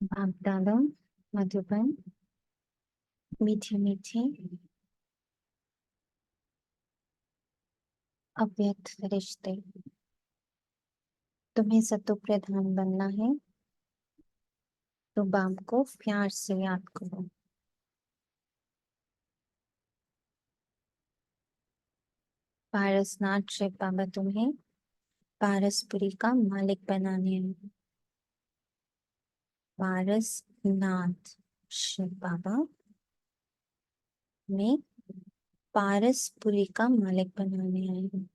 बाप दादा मधुबन मीठे मीठे अव्यक्त रिश्ते। तुम्हें सतो प्रधान बनना है तो बाप को प्यार से याद करो। पारसनाथ शिव बाबा तुम्हें पारसपुरी का मालिक बनाने हैं। पारसनाथ शिव बाबा में पारसपुरी का मालिक बनाने आए हैं।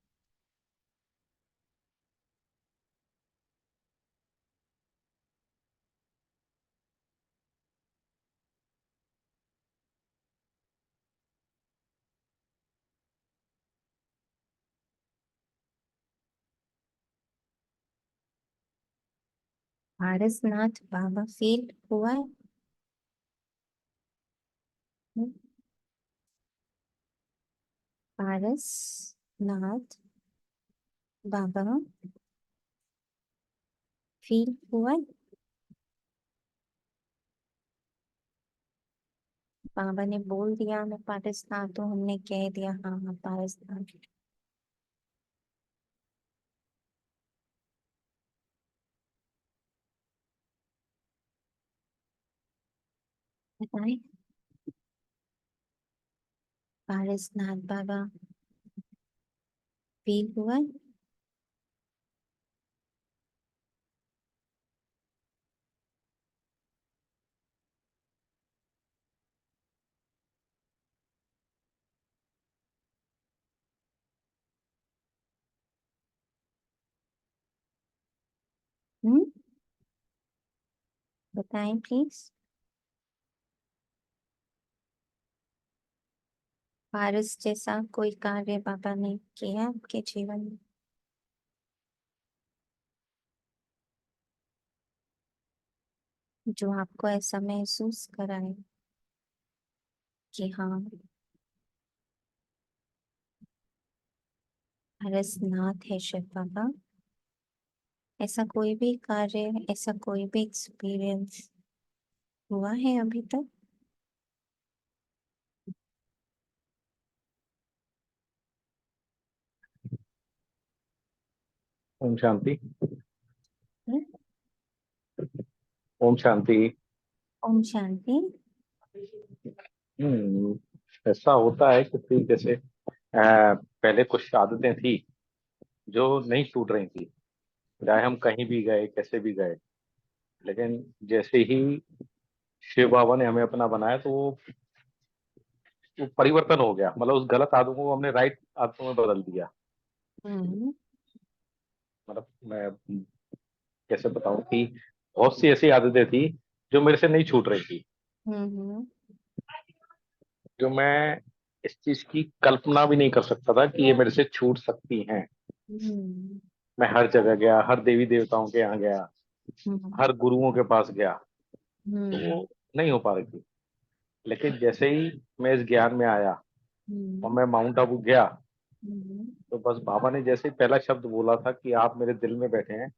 पारसनाथ बाबा फील हुआ है? पारसनाथ बाबा फील हुआ है? बाबा ने बोल दिया मैं पारसनाथ, तो हमने कह दिया हाँ हाँ पारसनाथ। बताए पारसनाथ बाबा फील हुआ है? हम्म, बताएं प्लीज। पारस जैसा कोई कार्य बाबा ने किया आपके जीवन में? जो आपको ऐसा महसूस कराए कि हाँ पारसनाथ है शिव बाबा? ऐसा कोई भी कार्य, ऐसा कोई भी एक्सपीरियंस हुआ है अभी तक? ओम शांति। हम्म, ओम शांति। ओम शांति। ऐसा होता है कि जैसे पहले कुछ आदतें थी जो नहीं छूट रही थी, चाहे हम कहीं भी गए कैसे भी गए। लेकिन जैसे ही शिव बाबा ने हमें अपना बनाया तो वो परिवर्तन हो गया, मतलब उस गलत आदतों को हमने राइट आदतों में बदल दिया। हम्म मतलब मैं कैसे बताऊं कि बहुत सी ऐसी आदतें थी जो मेरे से नहीं छूट रही थी, हम्म जो मैं इस चीज की कल्पना भी नहीं कर सकता था कि ये मेरे से छूट सकती हैं। हम्म मैं हर जगह गया, हर देवी देवताओं के यहाँ गया, हम्म हर गुरुओं के पास गया, तो हम्म वो नहीं हो पा रही थी। लेकिन जैसे ही मैं इस ज्ञान में आया और हम्म मैं माउंट आबू गया, हम्म तो बस बाबा ने जैसे ही पहला शब्द बोला था कि आप मेरे दिल में बैठे हैं,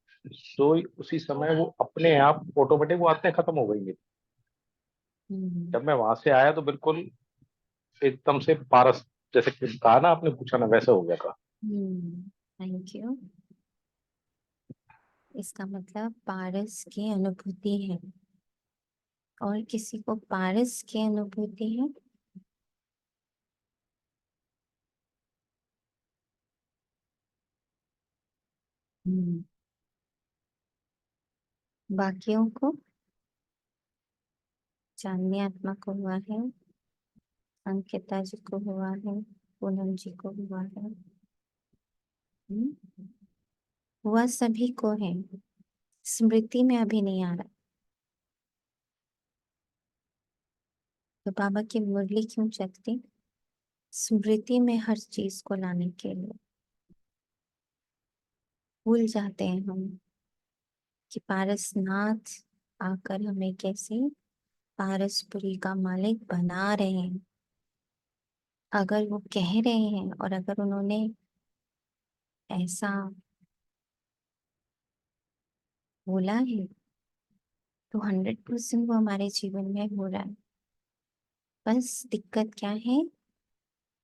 तो उसी समय वो अपने आप ऑटोमेटिक वो आदतें खत्म हो गई मेरी। हम्म जब मैं वहां से आया तो बिल्कुल एकदम से पारस, जैसे कि कहा ना आपने पूछा ना, वैसे हो गया था। Thank you. इसका मतलब पारस की अनुभूति है। और किसी को पारस की अनुभूति है? हम्म, बाकियों को? चांदनी आत्मा को हुआ है, अंकिता जी को हुआ है, पूनम जी को हुआ है। हम्म, हुआ सभी को है, स्मृति में अभी नहीं आ रहा। तो बाबा की मुरली क्यों चलती? स्मृति में हर चीज को लाने के लिए। भूल जाते हैं हम कि पारसनाथ आकर हमें कैसे पारसपुरी का मालिक बना रहे हैं। अगर वो कह रहे हैं और अगर उन्होंने ऐसा बोला है तो 100% वो हमारे जीवन में हो रहा है। बस दिक्कत क्या है,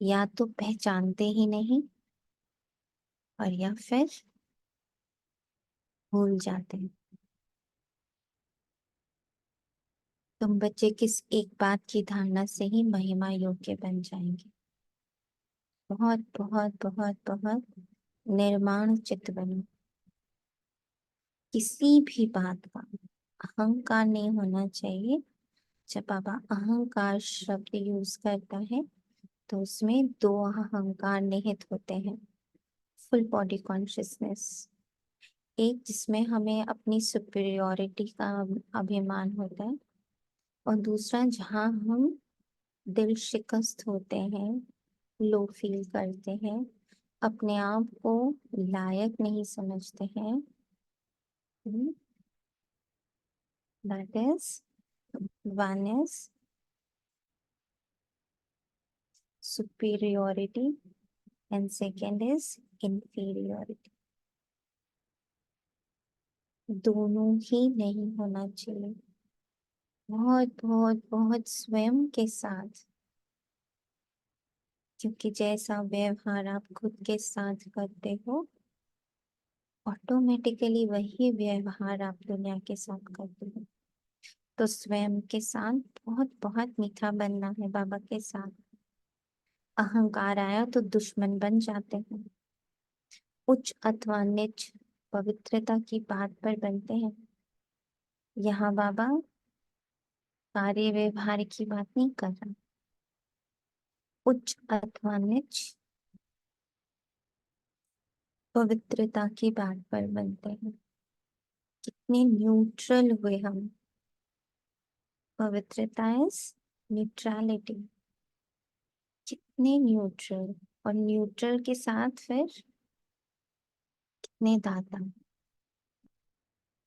या तो पहचानते ही नहीं और या फिर भूल जाते हैं। तुम बच्चे किस एक बात की धारणा से ही महिमा योग्य बन जाएंगे। बहुत बहुत बहुत बहुत निर्माण चित्त बनो। किसी भी बात का अहंकार नहीं होना चाहिए। जब बाबा अहंकार शब्द यूज करता है तो उसमें दो अहंकार निहित होते हैं। फुल बॉडी कॉन्शियसनेस, एक जिसमें हमें अपनी सुपीरियोरिटी का अभिमान होता है, और दूसरा जहाँ हम दिल शिकस्त होते हैं, लो फील करते हैं, अपने आप को लायक नहीं समझते हैं। That is one is superiority and second is inferiority। दोनों ही नहीं होना चाहिए। बहुत बहुत बहुत स्वयं के साथ, क्योंकि जैसा व्यवहार आप खुद के साथ करते हो, ऑटोमेटिकली वही व्यवहार आप दुनिया के साथ करते हो। तो स्वयं के साथ बहुत बहुत मीठा बनना है बाबा के साथ। अहंकार आया तो दुश्मन बन जाते हैं। उच्च अथवा नीच पवित्रता की बात पर बनते हैं। यहाँ बाबा कार्य व्यवहार की बात नहीं कर रहा। उच्च अथवा नीच पवित्रता की बात पर बनते हैं। कितने न्यूट्रल हुए हम। पवित्रता इज न्यूट्रलिटी। कितने न्यूट्रल, और न्यूट्रल के साथ फिर कितने दाता।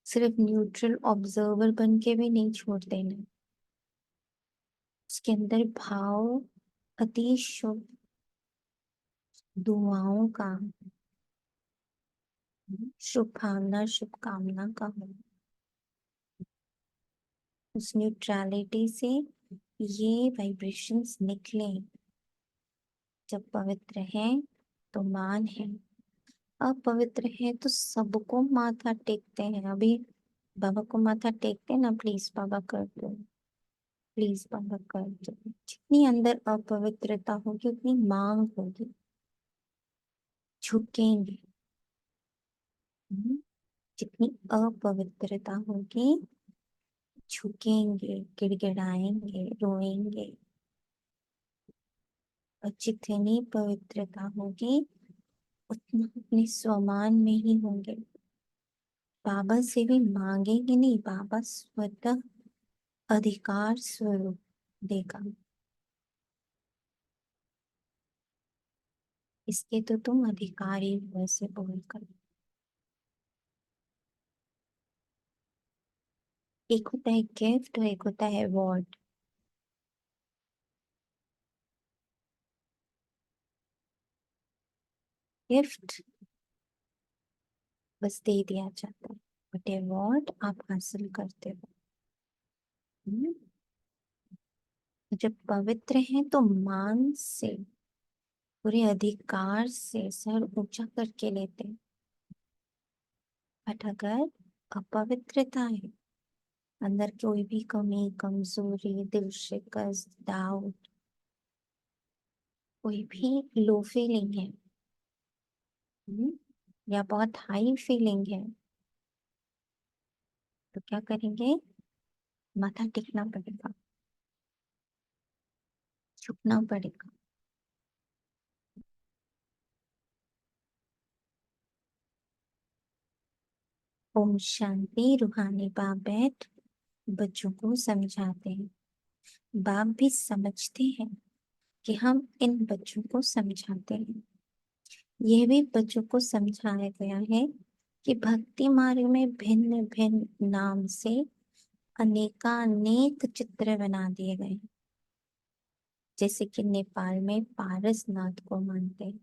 सिर्फ न्यूट्रल ऑब्जर्वर बन के भी नहीं छोड़ देना। उसके अंदर भाव अति शुभ दुआओं का, शुभ भावना शुभकामना का हो। उस न्यूट्रलिटी से ये वाइब्रेशंस निकले। जब पवित्र है तो मान है, अपवित्र है तो सबको माथा टेकते हैं। अभी बाबा को माथा टेकते हैं ना, प्लीज बाबा कर दो, प्लीज बाबा कर दो। जितनी अंदर अपवित्रता होगी उतनी मांग होगी। झुकेंगे। हम्म, जितनी अपवित्रता होगी झुकेंगे, गिड़गिड़ाएंगे, रोएंगे। और जितनी पवित्रता होगी उतना अपने स्वमान में ही होंगे। बाबा से भी मांगेंगे नहीं, बाबा स्वतः अधिकार स्वरूप देगा। इसके तो तुम अधिकारी हो ऐसे बोलकर। एक होता है गिफ्ट और एक होता है अवार्ड। गिफ्ट बस दे दिया जाता है, बट अवार्ड आप हासिल करते हो। हम्म? जब पवित्र हैं तो मान से, पूरे अधिकार से सर ऊंचा करके लेते हैं। बट अगर अपवित्रता है, अंदर कोई भी कमी कमजोरी दिल शिकस्त डाउट, कोई भी लो फीलिंग है, हम्म, या बहुत हाई फीलिंग है, तो क्या करेंगे, माथा टेकना पड़ेगा, झुकना पड़ेगा। ओम शांति। रूहानी बाप बैठ बच्चों को समझाते हैं। बाप भी समझते हैं कि हम इन बच्चों को समझाते हैं। यह भी बच्चों को समझाया गया है कि भक्ति मार्ग में भिन्न भिन्न नाम से अनेकानेक चित्र बना दिए गए हैं। जैसे कि नेपाल में पारसनाथ को मानते हैं।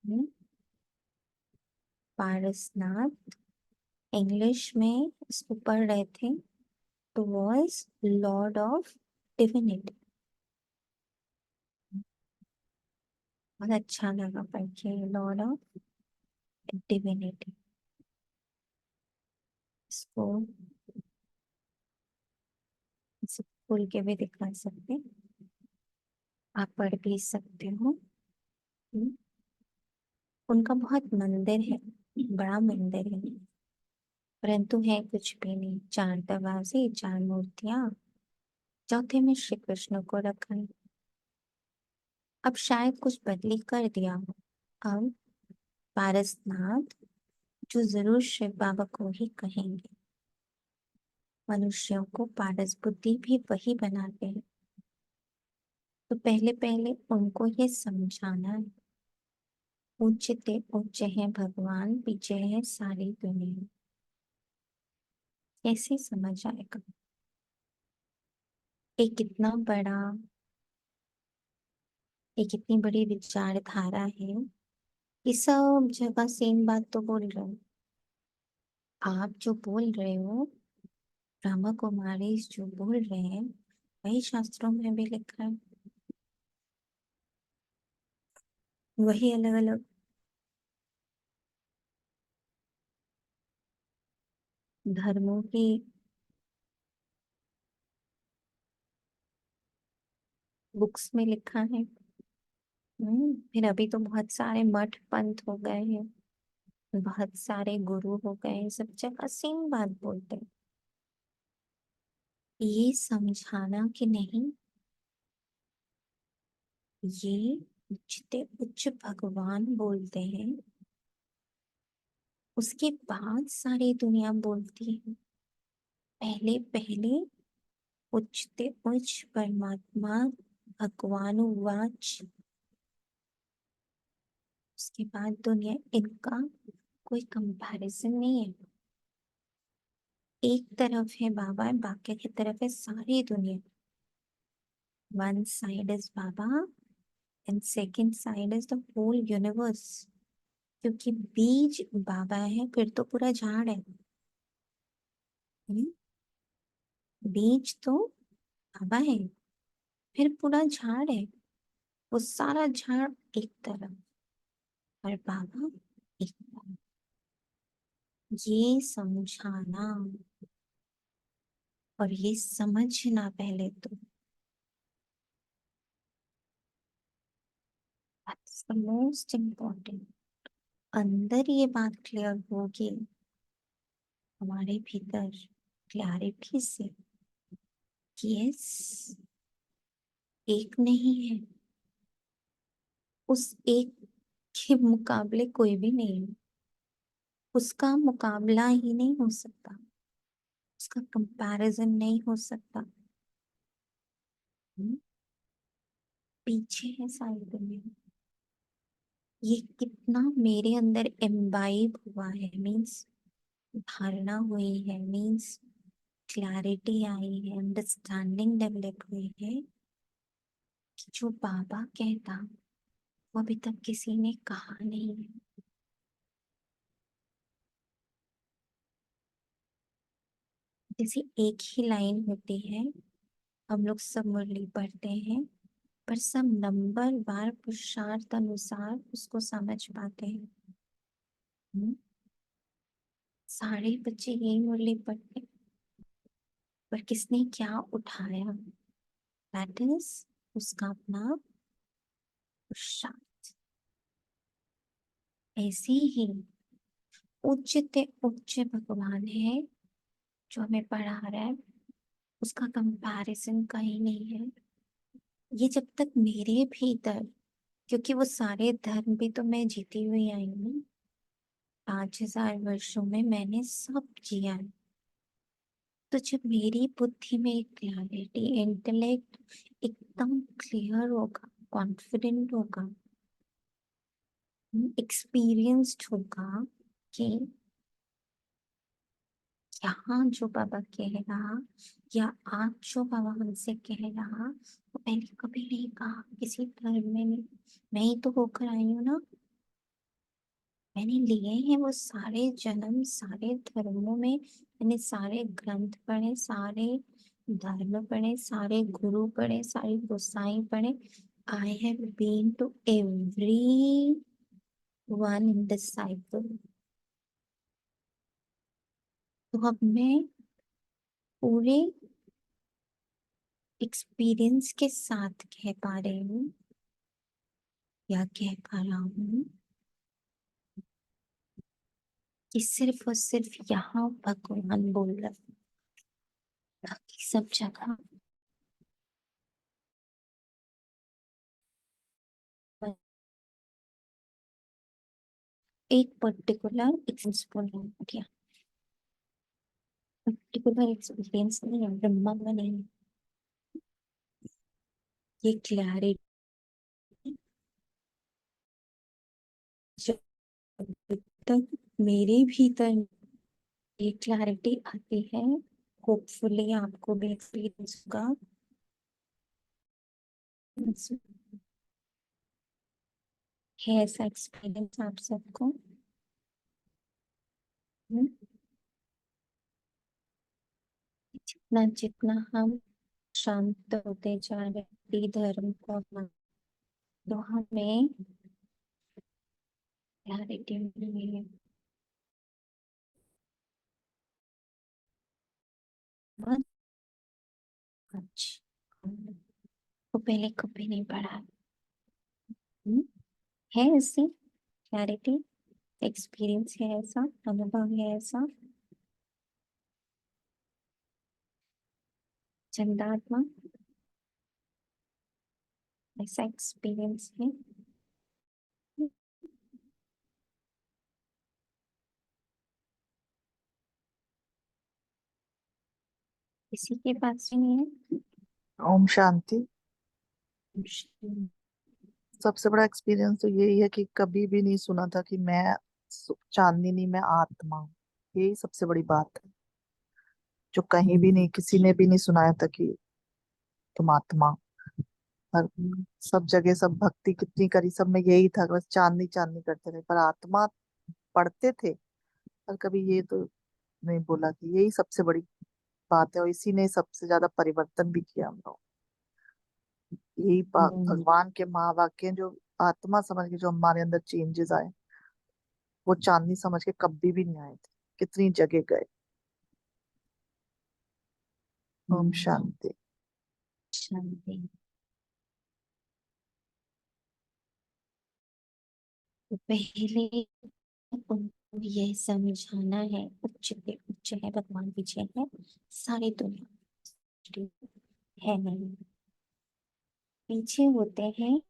हम्म, पारसनाथ इंग्लिश में इसको पढ़ रहे थे तो वॉज लॉर्ड ऑफ डिविनिटी। बहुत अच्छा लगा पढ़ के, लॉर्ड ऑफ डिविनिटी। इसको इसे खोल के भी दिखा सकते हैं, आप पढ़ भी सकते हो। हम्म, उनका बहुत मंदिर है, बड़ा मंदिर है, परंतु है कुछ भी नहीं, चार दरवाजे, चार मूर्तियां, चौथे में श्री कृष्ण को रखा है। अब शायद कुछ बदली कर दिया हो। अब पारसनाथ, जो जरूर शिव बाबा को ही कहेंगे, मनुष्यों को पारस बुद्धि भी वही बनाते हैं। तो पहले पहले उनको ये समझाना है, ऊंचते ऊंचे हैं भगवान, पीछे है सारी दुनिया। कैसे समझ आएगा? एक इतना बड़ा, एक इतनी बड़ी विचारधारा है कि सब जगह सेम बात तो बोल रहे हो। आप जो बोल रहे हो, ब्रह्मा कुमारी जो बोल रहे हैं, वही शास्त्रों में भी लिखा है। वही अलग अलग धर्मों की बुक्स में लिखा है। फिर अभी तो बहुत सारे मठ पंथ हो गए हैं, बहुत सारे गुरु हो गए हैं, सब जगह सेम बात बोलते हैं। ये समझाना कि नहीं, ये जितने उच्च भगवान बोलते हैं, उसके बाद सारी दुनिया बोलती है। पहले पहले उच्चते उच्च परमात्मा भगवान वाच, उसके बाद दुनिया, इनका कोई कंपैरिजन नहीं है। एक तरफ है बाबा, बाकी की तरफ है सारी दुनिया। One side is Baba and second side is the whole universe. क्योंकि बीज बाबा है, फिर तो पूरा झाड़ है। हम्म, बीज तो बाबा है, फिर पूरा झाड़ है। वो सारा झाड़ एक तरफ और बाबा एक तरफ। ये समझाना और ये समझना पहले तो, दैट्स द मोस्ट इम्पोर्टेंट। अंदर ये बात क्लियर होगी हमारे भीतर, क्लैरिटी से, कि यस, एक नहीं है, उस एक के मुकाबले कोई भी नहीं है, उसका मुकाबला ही नहीं हो सकता, उसका कंपैरिजन नहीं हो सकता। हम्म, पीछे है सारी दुनिया। ये कितना मेरे अंदर इम्बाइब हुआ है, मीन्स धारणा हुई है, मीन्स क्लैरिटी आई है, अंडरस्टैंडिंग डेवलप हुई है कि जो बाबा कहता वो अभी तक किसी ने कहा नहीं है। जैसे एक ही लाइन होती है, हम लोग सब मुरली पढ़ते हैं, पर सब नंबर बार पुरुषार्थ अनुसार उसको समझ पाते हैं। हम्म, सारे बच्चे यही मुरली पढ़ते हैं, पर किसने क्या उठाया, दैट इज उसका अपना पुरुषार्थ। ऐसे ही उच्चते उच्च भगवान है जो हमें पढ़ा रहा है, उसका कंपैरिजन कहीं नहीं है। ये जब तक मेरे भीतर, क्योंकि वो सारे धर्म भी तो मैं जीती हुई आई हूँ, 5000 वर्षों में मैंने सब जिया है। तो जब मेरी बुद्धि में क्लैरिटी, इंटेलेक्ट एकदम क्लियर होगा, कॉन्फिडेंट होगा, एक्सपीरियंस्ड होगा कि यहाँ जो बाबा कह रहा, या आज जो बाबा हमसे कह रहा, वो पहले कभी नहीं कहा किसी धर्म में नहीं। मैं ही तो होकर आई हूँ ना, मैंने लिए हैं वो सारे जन्म, सारे धर्मों में मैंने सारे ग्रंथ पढ़े, सारे धर्म पढ़े, सारे गुरु पढ़े, सारे गोसाई पढ़े। I have been to every one in this cycle. तो अब मैं पूरे एक्सपीरियंस के साथ कह पा रही हूँ या कह पा रहा हूँ कि सिर्फ और सिर्फ यहाँ भगवान बोल रहा है, बाकी सब जगह एक पर्टिकुलर एक्सपीरियंस नहीं है, ब्रह्मा में नहीं। ये क्लैरिटी जब तक मेरे भीतर ये क्लैरिटी आती है, होपफुली आपको भी एक्सपीरियंस होगा। है ऐसा एक्सपीरियंस आप सबको? हम्म? जितना जितना हम शांत होते जा रहे धर्म को तो हमें क्लैरिटी मिली है। बहुत अच्छा। वो पहले कभी नहीं पढ़ा। हम्म? है ऐसी क्लैरिटी, एक्सपीरियंस है ऐसा, अनुभव है ऐसा? चंदात्मा, ऐसा एक्सपीरियंस है? किसी के पास भी नहीं है? ओम शांति। हम्म। सबसे बड़ा एक्सपीरियंस तो यही है कि कभी भी नहीं सुना था कि मैं चांदनी, मैं आत्मा हूँ। यही सबसे बड़ी बात है जो कहीं भी नहीं, किसी ने भी नहीं सुनाया था कि तुम आत्मा हो। हर सब जगह सब भक्ति कितनी करी, सब में यही था, बस चांदनी चांदनी करते रहे, पर आत्मा पढ़ते थे। पर कभी ये तो नहीं बोला कि यही सबसे बड़ी बात है, और इसी ने सबसे ज्यादा परिवर्तन भी किया हम लोग। यही हम्म। भगवान के महावाक्य जो आत्मा समझ के जो हमारे अंदर चेंजेस आए, वो चांदनी समझ के कभी भी नहीं आए थे। कितनी जगह गए। ओम शांति। शांति। तो पहले उनको ये समझाना है, उच्च पे उच्च है, भगवान पीछे है, सारी दुनिया है नहीं। पीछे होते हैं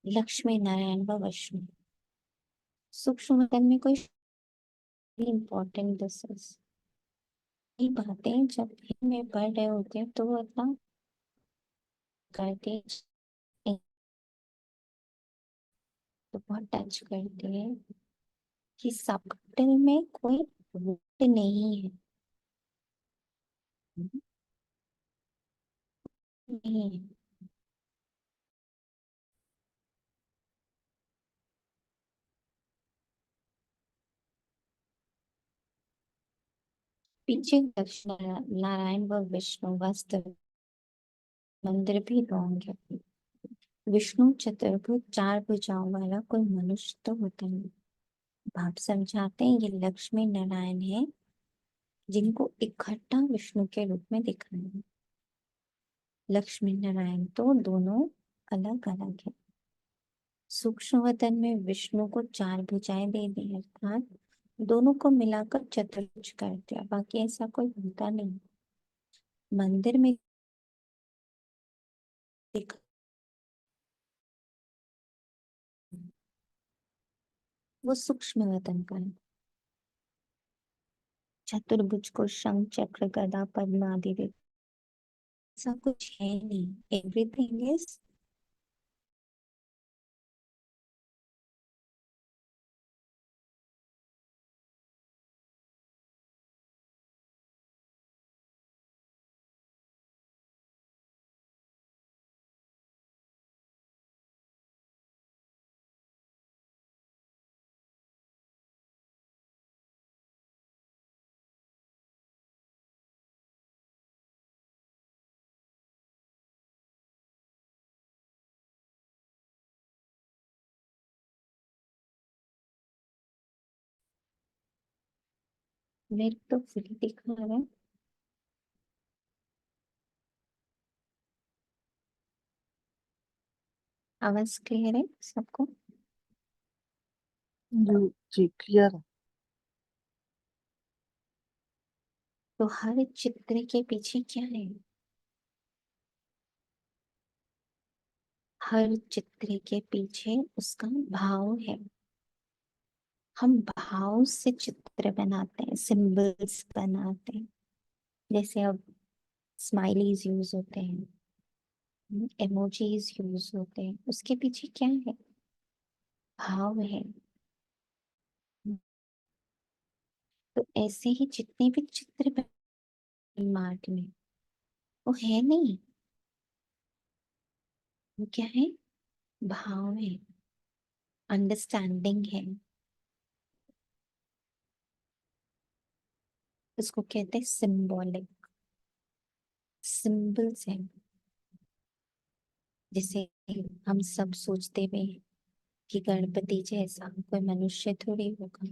लक्ष्मी नारायण व विष्णु। सूक्ष्म वतन में कोई इम्पोर्टेंट दिस ये बातें जब भी में पढ़ रहे होते हैं तो वो इतना करते हैं, तो बहुत टच करते हैं कि सबटिल में कोई रूट नहीं है। नहीं है। पीछे लक्ष्मी नारायण व विष्णु वास्तव मंदिर भी होंगे। विष्णु चतुर्भुज चार भुजाओं वाला कोई मनुष्य तो होता नहीं। आप समझाते हैं ये लक्ष्मी नारायण है जिनको इकट्ठा विष्णु के रूप में दिखाया है। लक्ष्मी नारायण तो दोनों अलग अलग है। सूक्ष्म वतन में विष्णु को चार भुजाएं दे दी, अर्थात दोनों को मिलाकर चतुर्भुज कर दिया, बाकी ऐसा कोई होता नहीं। मंदिर में दिखा वो सूक्ष्म वतन का है। चतुर्भुज को शंख चक्र गदा पद्म आदि दे, ऐसा कुछ है नहीं। एवरीथिंग इज मेरे तो फ्री दिखा रहा है। आवाज क्लियर है सबको? जी जी क्लियर है। तो हर चित्र के पीछे क्या है? हर चित्र के पीछे उसका भाव है। हम भाव से चित्र बनाते हैं, सिंबल्स बनाते हैं। जैसे अब स्माइलीज यूज होते हैं, इमोजीज यूज होते हैं, उसके पीछे क्या है? भाव है। तो ऐसे ही जितने भी चित्र मार्ग में, वो है नहीं, वो क्या है? भाव है, अंडरस्टैंडिंग है। उसको कहते हैं सिंबॉलिक सिंबल्स है। जैसे हम सब सोचते भी हैं कि गणपति जैसा कोई मनुष्य थोड़ी होगा,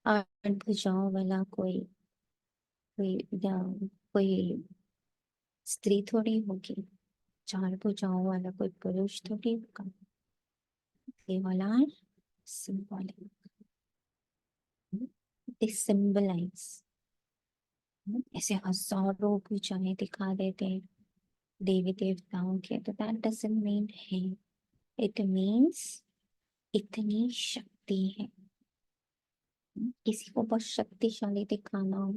आठ भुजाओं वाला कोई कोई या कोई स्त्री थोड़ी होगी, चार भुजाओं वाला कोई पुरुष थोड़ी होगा। They all are symbolic. They symbolize. ऐसे हजारों भुजाएं दिखा देते हैं देवी देवताओं के, तो दैट डजंट मीन है। इट मीन्स इतनी शक्ति है। किसी को बहुत शक्तिशाली दिखाना हो,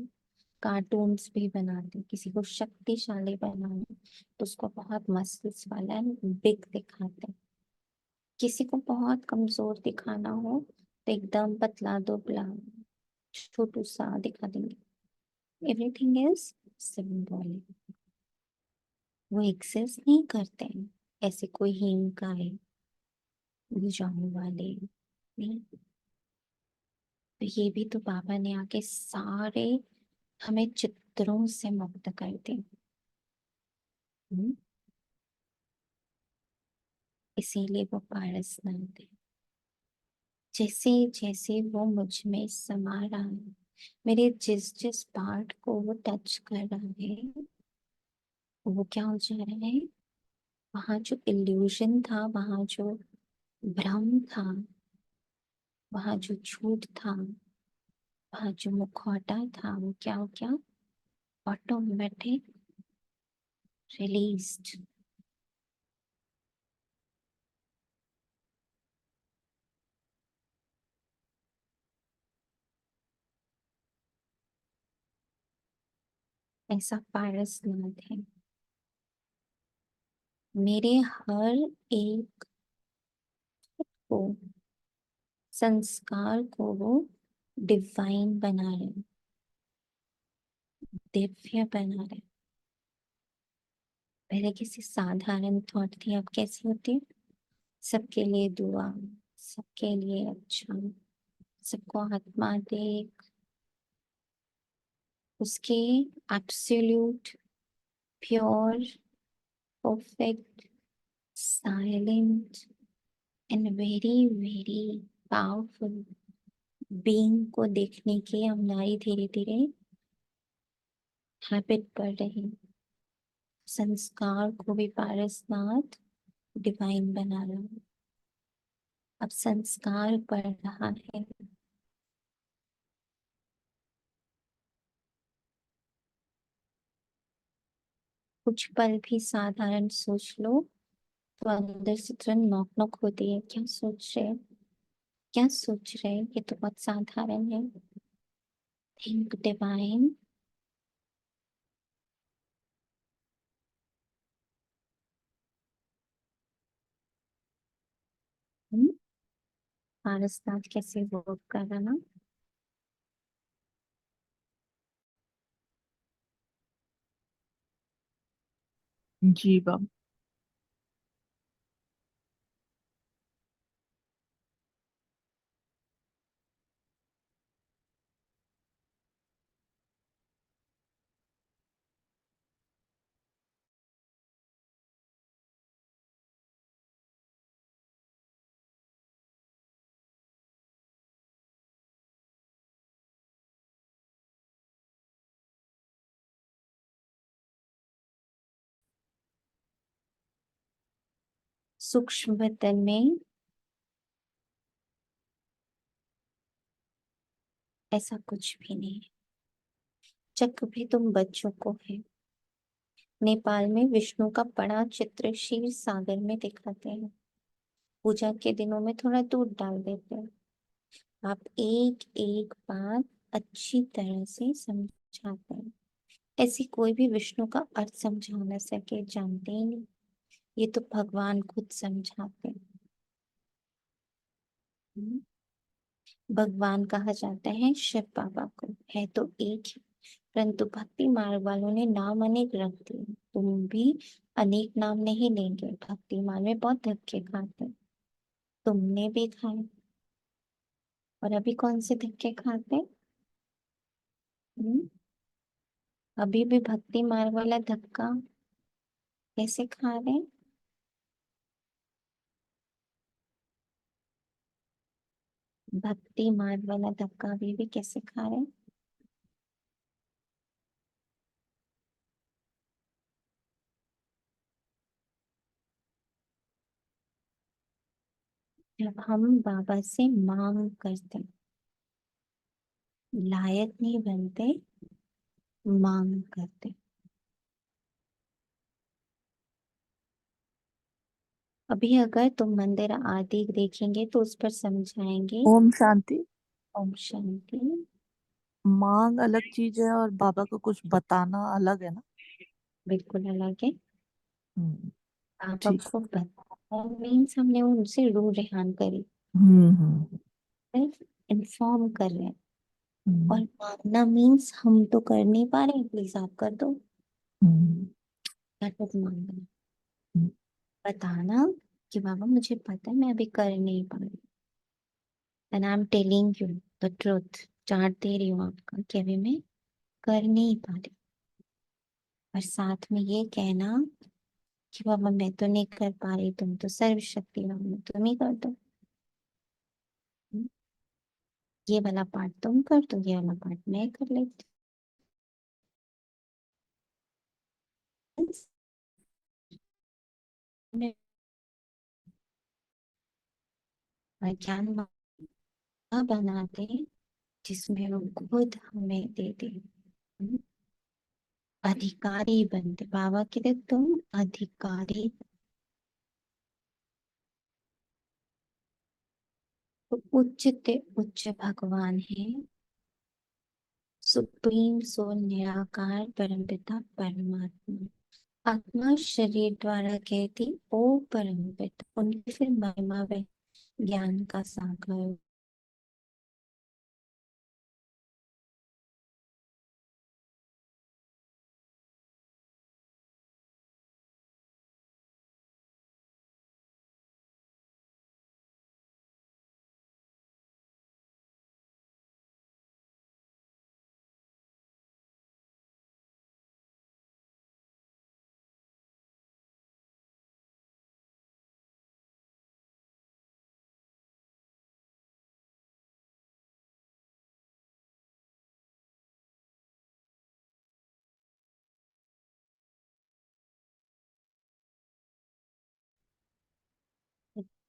कार्टून्स भी बनाते हैं। किसी को शक्तिशाली बनाना हो, तो उसको बहुत मसल्स वाला बिग दिखाते हैं। किसी को बहुत कमजोर दिखाना हो तो एकदम पतला दुबला छोटू सा दिखा देंगे। Everything is symbolic. वो एग्जिस्ट नहीं करते हैं ऐसे कोई हीन का है, भुजाओं वाले नहीं। तो ये भी तो बाबा ने आके सारे हमें चित्रों से मुक्त कर दिए। हम्म, इसीलिए वो पारसनाथ है। जैसे जैसे वो मुझ में समा रहा है, मेरे जिस जिस पार्ट को वो टच कर रहा है, वो क्या हो जा रहा है? वहां जो इल्यूजन था, वहां जो भ्रम था, वहां जो झूठ था, वहां जो मुखौटा था, वो क्या हो गया? Automatic released. ऐसा पारसनाथ है। मेरे हर एक को, संस्कार को वो डिवाइन बना रहे, दिव्य बना रहे। पहले किसी साधारण थॉट थी, अब कैसी होती है? सबके लिए दुआ, सबके लिए अच्छा, सबको आत्मा दे, उसके absolute pure perfect silent and very very powerful being को देखने की हमारी धीरे धीरे हैबिट पड़ रही। संस्कार को भी पारसनाथ डिवाइन बना रहा है। अब संस्कार बढ़ रहा है। कुछ पल भी साधारण सोच लो तो अंदर से तुरंत नॉक नॉक होती है। क्या सोच रहे हैं? क्या सोच रहे हैं? ये तो बहुत साधारण है। Think divine. पारसनाथ कैसे वर्क कर रहा ना? जी बाबा। सूक्ष्म वतन में ऐसा कुछ भी नहीं है। चक्र भी तुम बच्चों को है। नेपाल में विष्णु का बड़ा चित्र क्षीर सागर में दिखाते हैं। पूजा के दिनों में थोड़ा दूध डाल देते हैं। आप एक एक बात अच्छी तरह से समझाते हैं। ऐसी कोई भी विष्णु का अर्थ समझा न सके, जानते ही नहीं। ये तो भगवान खुद समझाते हैं। हम्म। भगवान कहा जाता है शिव बाबा को, है तो एक ही, परंतु भक्ति मार्ग वालों ने नाम अनेक रख दिए। तुम भी अनेक नाम नहीं लेंगे। भक्ति मार्ग में बहुत धक्के खाते, तुमने भी खाए। और अभी कौन से धक्के खाते? हम्म? अभी भी भक्ति मार्ग वाला धक्का कैसे खा रहे? भक्ति मार्ग वाला धक्का अभी भी कैसे खा रहे? जब हम बाबा से मांग करते, लायक नहीं बनते, मांग करते। अभी अगर तुम मंदिर आदि देखेंगे तो उस पर समझाएंगे। ओम शांति। ओम शांति। मांग अलग चीज है और बाबा को कुछ बताना अलग है ना। बिल्कुल अलग है। हम्म। बाबा ठीक। को बताया मीन्स हमने उनसे रूह रेहान करी, हम्म। इन्फॉर्म कर रहे हैं। और हम्म। मांगना मीन्स हम तो कर नहीं पा रहे, प्लीज आप कर दो। हम्म। दैट इज मांगना। हम्म। बताना कि बाबा मुझे पता है मैं अभी कर नहीं पा रही, and I am telling you the truth. Chart दे रही हूँ आपका कि अभी मैं कर नहीं पा रही। और साथ में ये कहना कि बाबा मैं तो नहीं कर पा रही, तुम तो सर्वशक्तिमान हो, तुम ही कर दो। हम्म, ये वाला पार्ट तुम कर दो, ये वाला पार्ट मैं कर लेती हूँ। मैं ज्ञान बना दे जिसमें वो खुद हमें दे दे। हम्म, अधिकारी बनते बाबा के लिए तुम अधिकारी। तो उच्च ते उच्च भगवान है, सुप्रीम सोल, निराकार परमपिता परमात्मा। आत्मा शरीर द्वारा कहती ओ परमपिता, उनकी फिर महिमा व ज्ञान का सागर।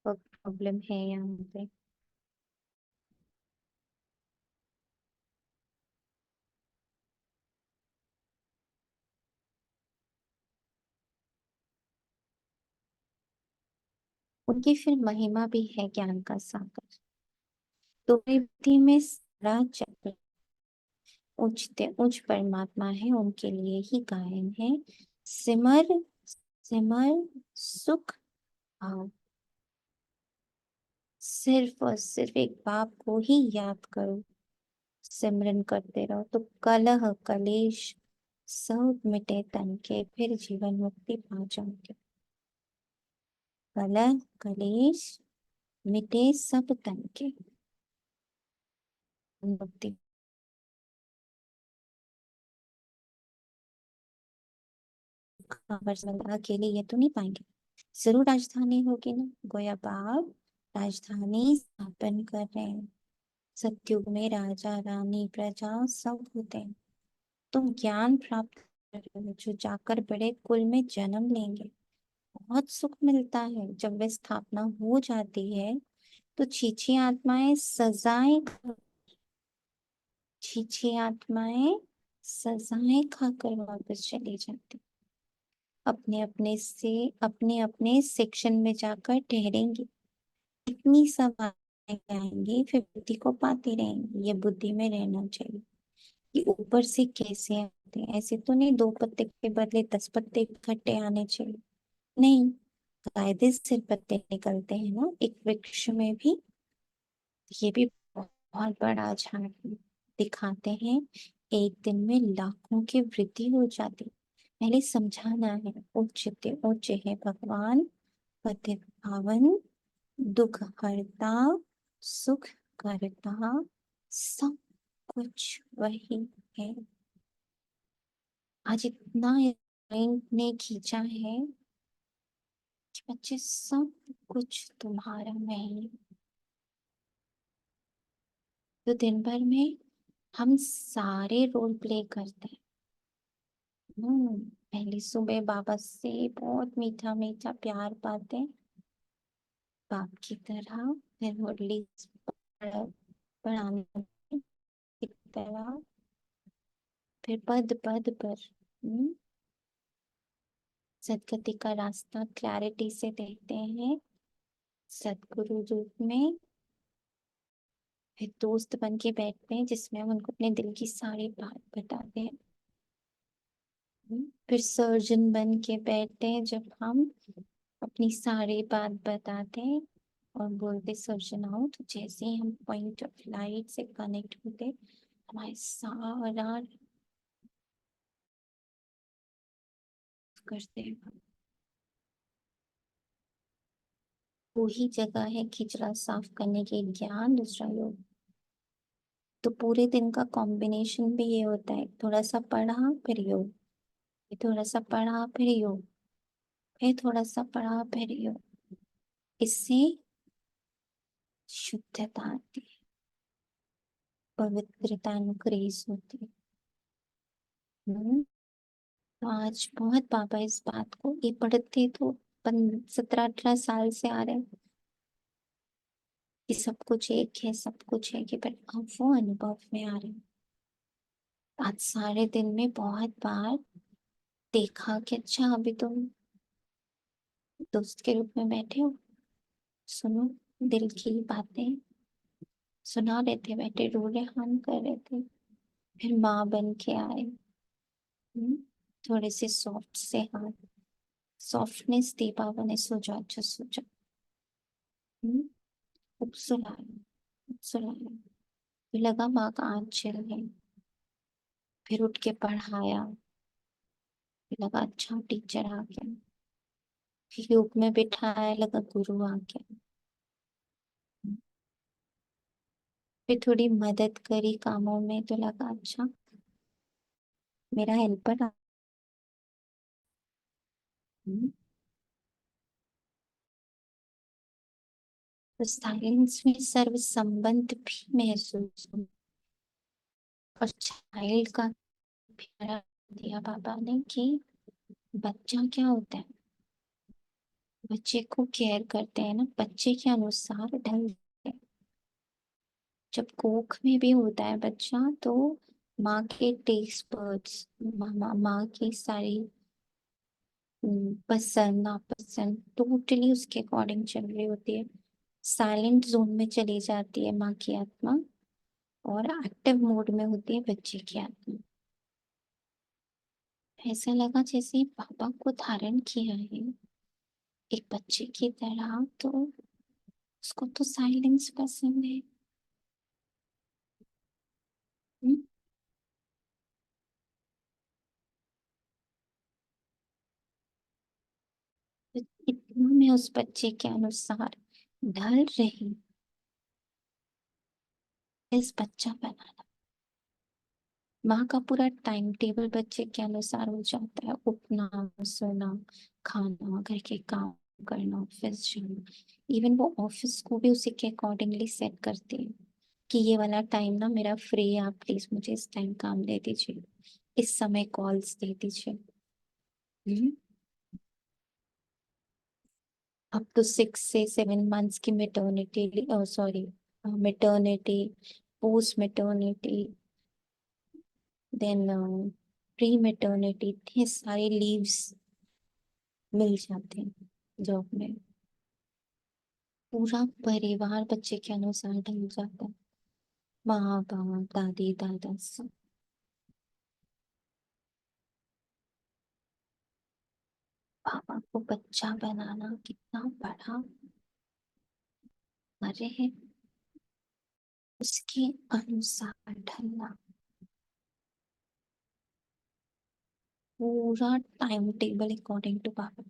प्रॉब्लम है यहाँ पे। उनकी फिर महिमा भी है ज्ञान का सागर। तो बुद्धि में सारा चक्र उच्चते उच्च परमात्मा है, उनके लिए ही गायन है। सिमर सिमर सुख आओ। सिर्फ और सिर्फ एक बाप को ही याद करो, सिमरन करते रहो तो कलह कलेश सब मिटे तन के, फिर जीवन मुक्ति पा जाओगे। कलह कलेश मिटे सब तन के, मुक्ति। अकेले ये तो नहीं पाएंगे, जरूर राजधानी होगी ना। गोया बाप राजधानी स्थापन कर रहे हैं। सतयुग में राजा रानी प्रजा सब होते हैं। तुम ज्ञान प्राप्त कर रहे हो जो जाकर बड़े कुल में जन्म लेंगे। बहुत सुख मिलता है। जब वह स्थापना हो जाती है तो छीछी आत्माएं सजाएं छीछी आत्माएं सजाएं खाकर वापस चली जाती, अपने अपने सेक्शन में जाकर ठहरेंगी। इतनी सब आएंगी, फिर बुद्धि को पाती रहेंगी। ये बुद्धि में रहना चाहिए कि ऊपर से कैसे आते हैं। ऐसे तो नहीं 2 पत्ते के बदले 10 पत्ते इकट्ठे आने चाहिए, नहीं, कायदे से पत्ते निकलते हैं ना एक वृक्ष में भी। ये भी बहुत बड़ा झाड़ दिखाते हैं। एक दिन में लाखों की वृद्धि हो जाती। पहले समझाना है, उच्चते उच्च है भगवान, पतित पावन, दुख हरता, सुख करता, सब कुछ वही है। आज इतना ने खींचा है कि बच्चे सब कुछ तुम्हारा में ही। तो दिन भर में हम सारे रोल प्ले करते हैं। पहले सुबह बाबा से बहुत मीठा मीठा प्यार पाते हैं, बाप की तरह। फिर मुरली पढ़ाने की तरह। फिर पद पद पर सदगति का रास्ता क्लैरिटी से देखते हैं सदगुरु रूप में। फिर दोस्त बन के बैठते हैं जिसमें हम उनको अपने दिल की सारी बात बताते हैं। फिर सर्जन बन के बैठते हैं जब हम अपनी सारी बात बताते हैं और बोलते सर्जन आओ। तो जैसे ही हम पॉइंट ऑफ लाइट से कनेक्ट होते, हमारे सारा करते हैं। वही जगह है खिचड़ा साफ करने के ज्ञान, दूसरा योग। तो पूरे दिन का कॉम्बिनेशन भी ये होता है, थोड़ा सा पढ़ा फिर योग, फिर थोड़ा सा पढ़ा फिर योग, फिर थोड़ा सा पढ़ा फिर योग। इससे शुद्धता आती है, पवित्रता अनुग्रहित होती है। हम्म, तो आज बहुत पापा इस बात को ये पढ़ते तो 17-18 साल से आ रहे हैं कि सब कुछ एक है, सब कुछ है कि, पर अब वो अनुभव में आ रहे हैं। आज सारे दिन में बहुत बार देखा कि अच्छा अभी तुम दोस्त के रूप में बैठे हो, सुनो दिल की बातें सुना रहे थे, बैठे रो रहे हम कर रहे थे। फिर माँ बन के आए। हम्म, थोड़े से सॉफ्ट से हाथ, सॉफ्टनेस दी बाबा ने, सो जा अच्छा सो जा। खूब सुलाया, खूब सुलाया। फिर लगा माँ का आंचल है। फिर उठ के पढ़ाया। फिर लगा अच्छा टीचर आ गया। फिर योग में बिठाया, लगा गुरु आ गया। फिर थोड़ी मदद करी कामों में तो लगा अच्छा मेरा हेल्पर आ। हम्म, तो साइलेंस में सर्व संबंध भी महसूस हुआ। और चाइल्ड का प्यारा दिया बाबा ने कि बच्चा क्या होता है, बच्चे को केयर करते हैं ना, बच्चे के अनुसार ढलते हैं। जब कोख में भी होता है बच्चा तो माँ के टेस्ट बर्ड्स, माँ की सारी पसंद नापसंद टोटली उसके अकॉर्डिंग चल रही होती है। साइलेंट जोन में चली जाती है माँ की आत्मा और एक्टिव मोड में होती है बच्चे की आत्मा। ऐसा लगा जैसे पापा को धारण किया है एक बच्चे की तरह, तो उसको तो साइलेंस पसंद है। हम्म, तो इतना मैं उस बच्चे के अनुसार ढल रही, इस बच्चा बनाना। माँ का पूरा टाइम टेबल बच्चे के अनुसार हो जाता है, उठना, सोना, खाना, घर के काम करना, ऑफिस जाना। इवन वो ऑफिस को भी उसी के अकॉर्डिंगली सेट करते हैं कि ये वाला टाइम ना मेरा फ्री है, आप प्लीज मुझे इस टाइम काम दे दीजिए, इस समय कॉल्स दे दीजिए। हम्म, अब तो 6 से 7 मंथ्स की maternity, post maternity, then pre maternity, इतने सारे लीव्स मिल जाते हैं जॉब में। पूरा परिवार बच्चे के अनुसार ढल जाता है, माँ बाप दादी दादा सब। पापा को बच्चा बनाना कितना बड़ा कार्य है, उसके अनुसार ढलना, पूरा टाइम टेबल अकॉर्डिंग टू पापा।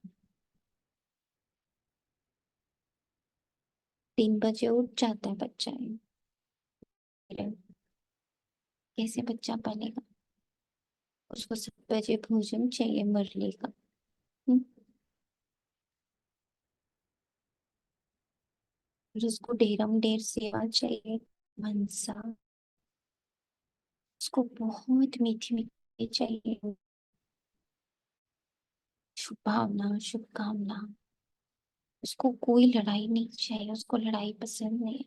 3 बजे उठ जाता है बच्चा, कैसे बच्चा बनेगा? उसको 7 बजे भोजन चाहिए मुरली का। हम्म, फिर उसको ढेरम ढेर सेवा चाहिए, मनसा, उसको बहुत मीठी मीठी चाहिए, शुभ भावना शुभकामना। उसको कोई लड़ाई नहीं चाहिए, उसको लड़ाई पसंद नहीं है।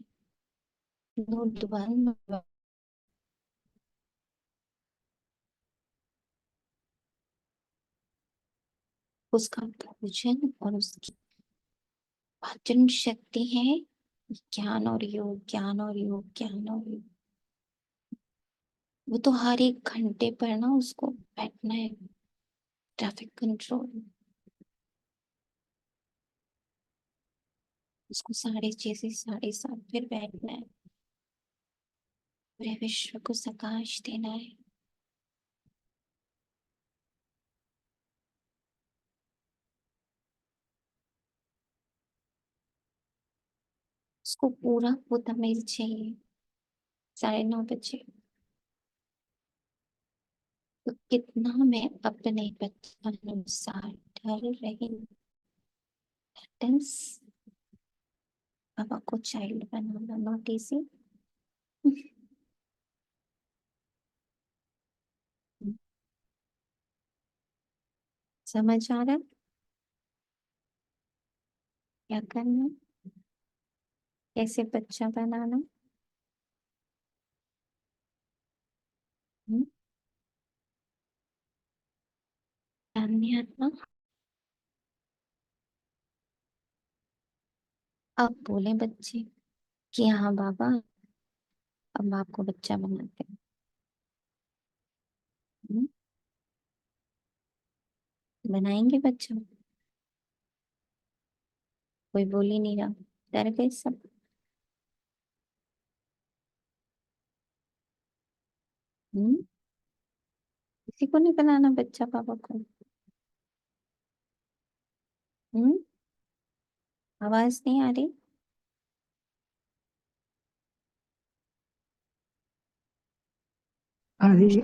नो द्वंद्व। उसका भोजन और उसकी पाचन शक्ति है ज्ञान और योग, ज्ञान और योग, ज्ञान और योग। वो तो हर एक घंटे पर ना उसको बैठना है, ट्रैफिक कंट्रोल। उसको 6:30 से 7:30 फिर बैठना है, पूरे विश्व को प्रकाश देना है। उसको पूरा पूरा मेल चाहिए 9:30 बजे। तो कितना मैं अपने अनुसार ढल रही हूँ। टेंस, पापा को चाइल्ड बनाना नॉट इजी। समझ आ रहा है क्या करना है? कैसे बच्चा बनाना? हम्म, ध्यान नहीं आता। अब बोले बच्चे कि हाँ बाबा, अब आपको बच्चा बनाते हैं। हम्म, बनाएंगे बच्चा। कोई बोल ही नहीं रहा, डर गए सब। हम्म, किसी को नहीं बनाना बच्चा पापा को। हम्म, आवाज नहीं आ रही? हाँ जी।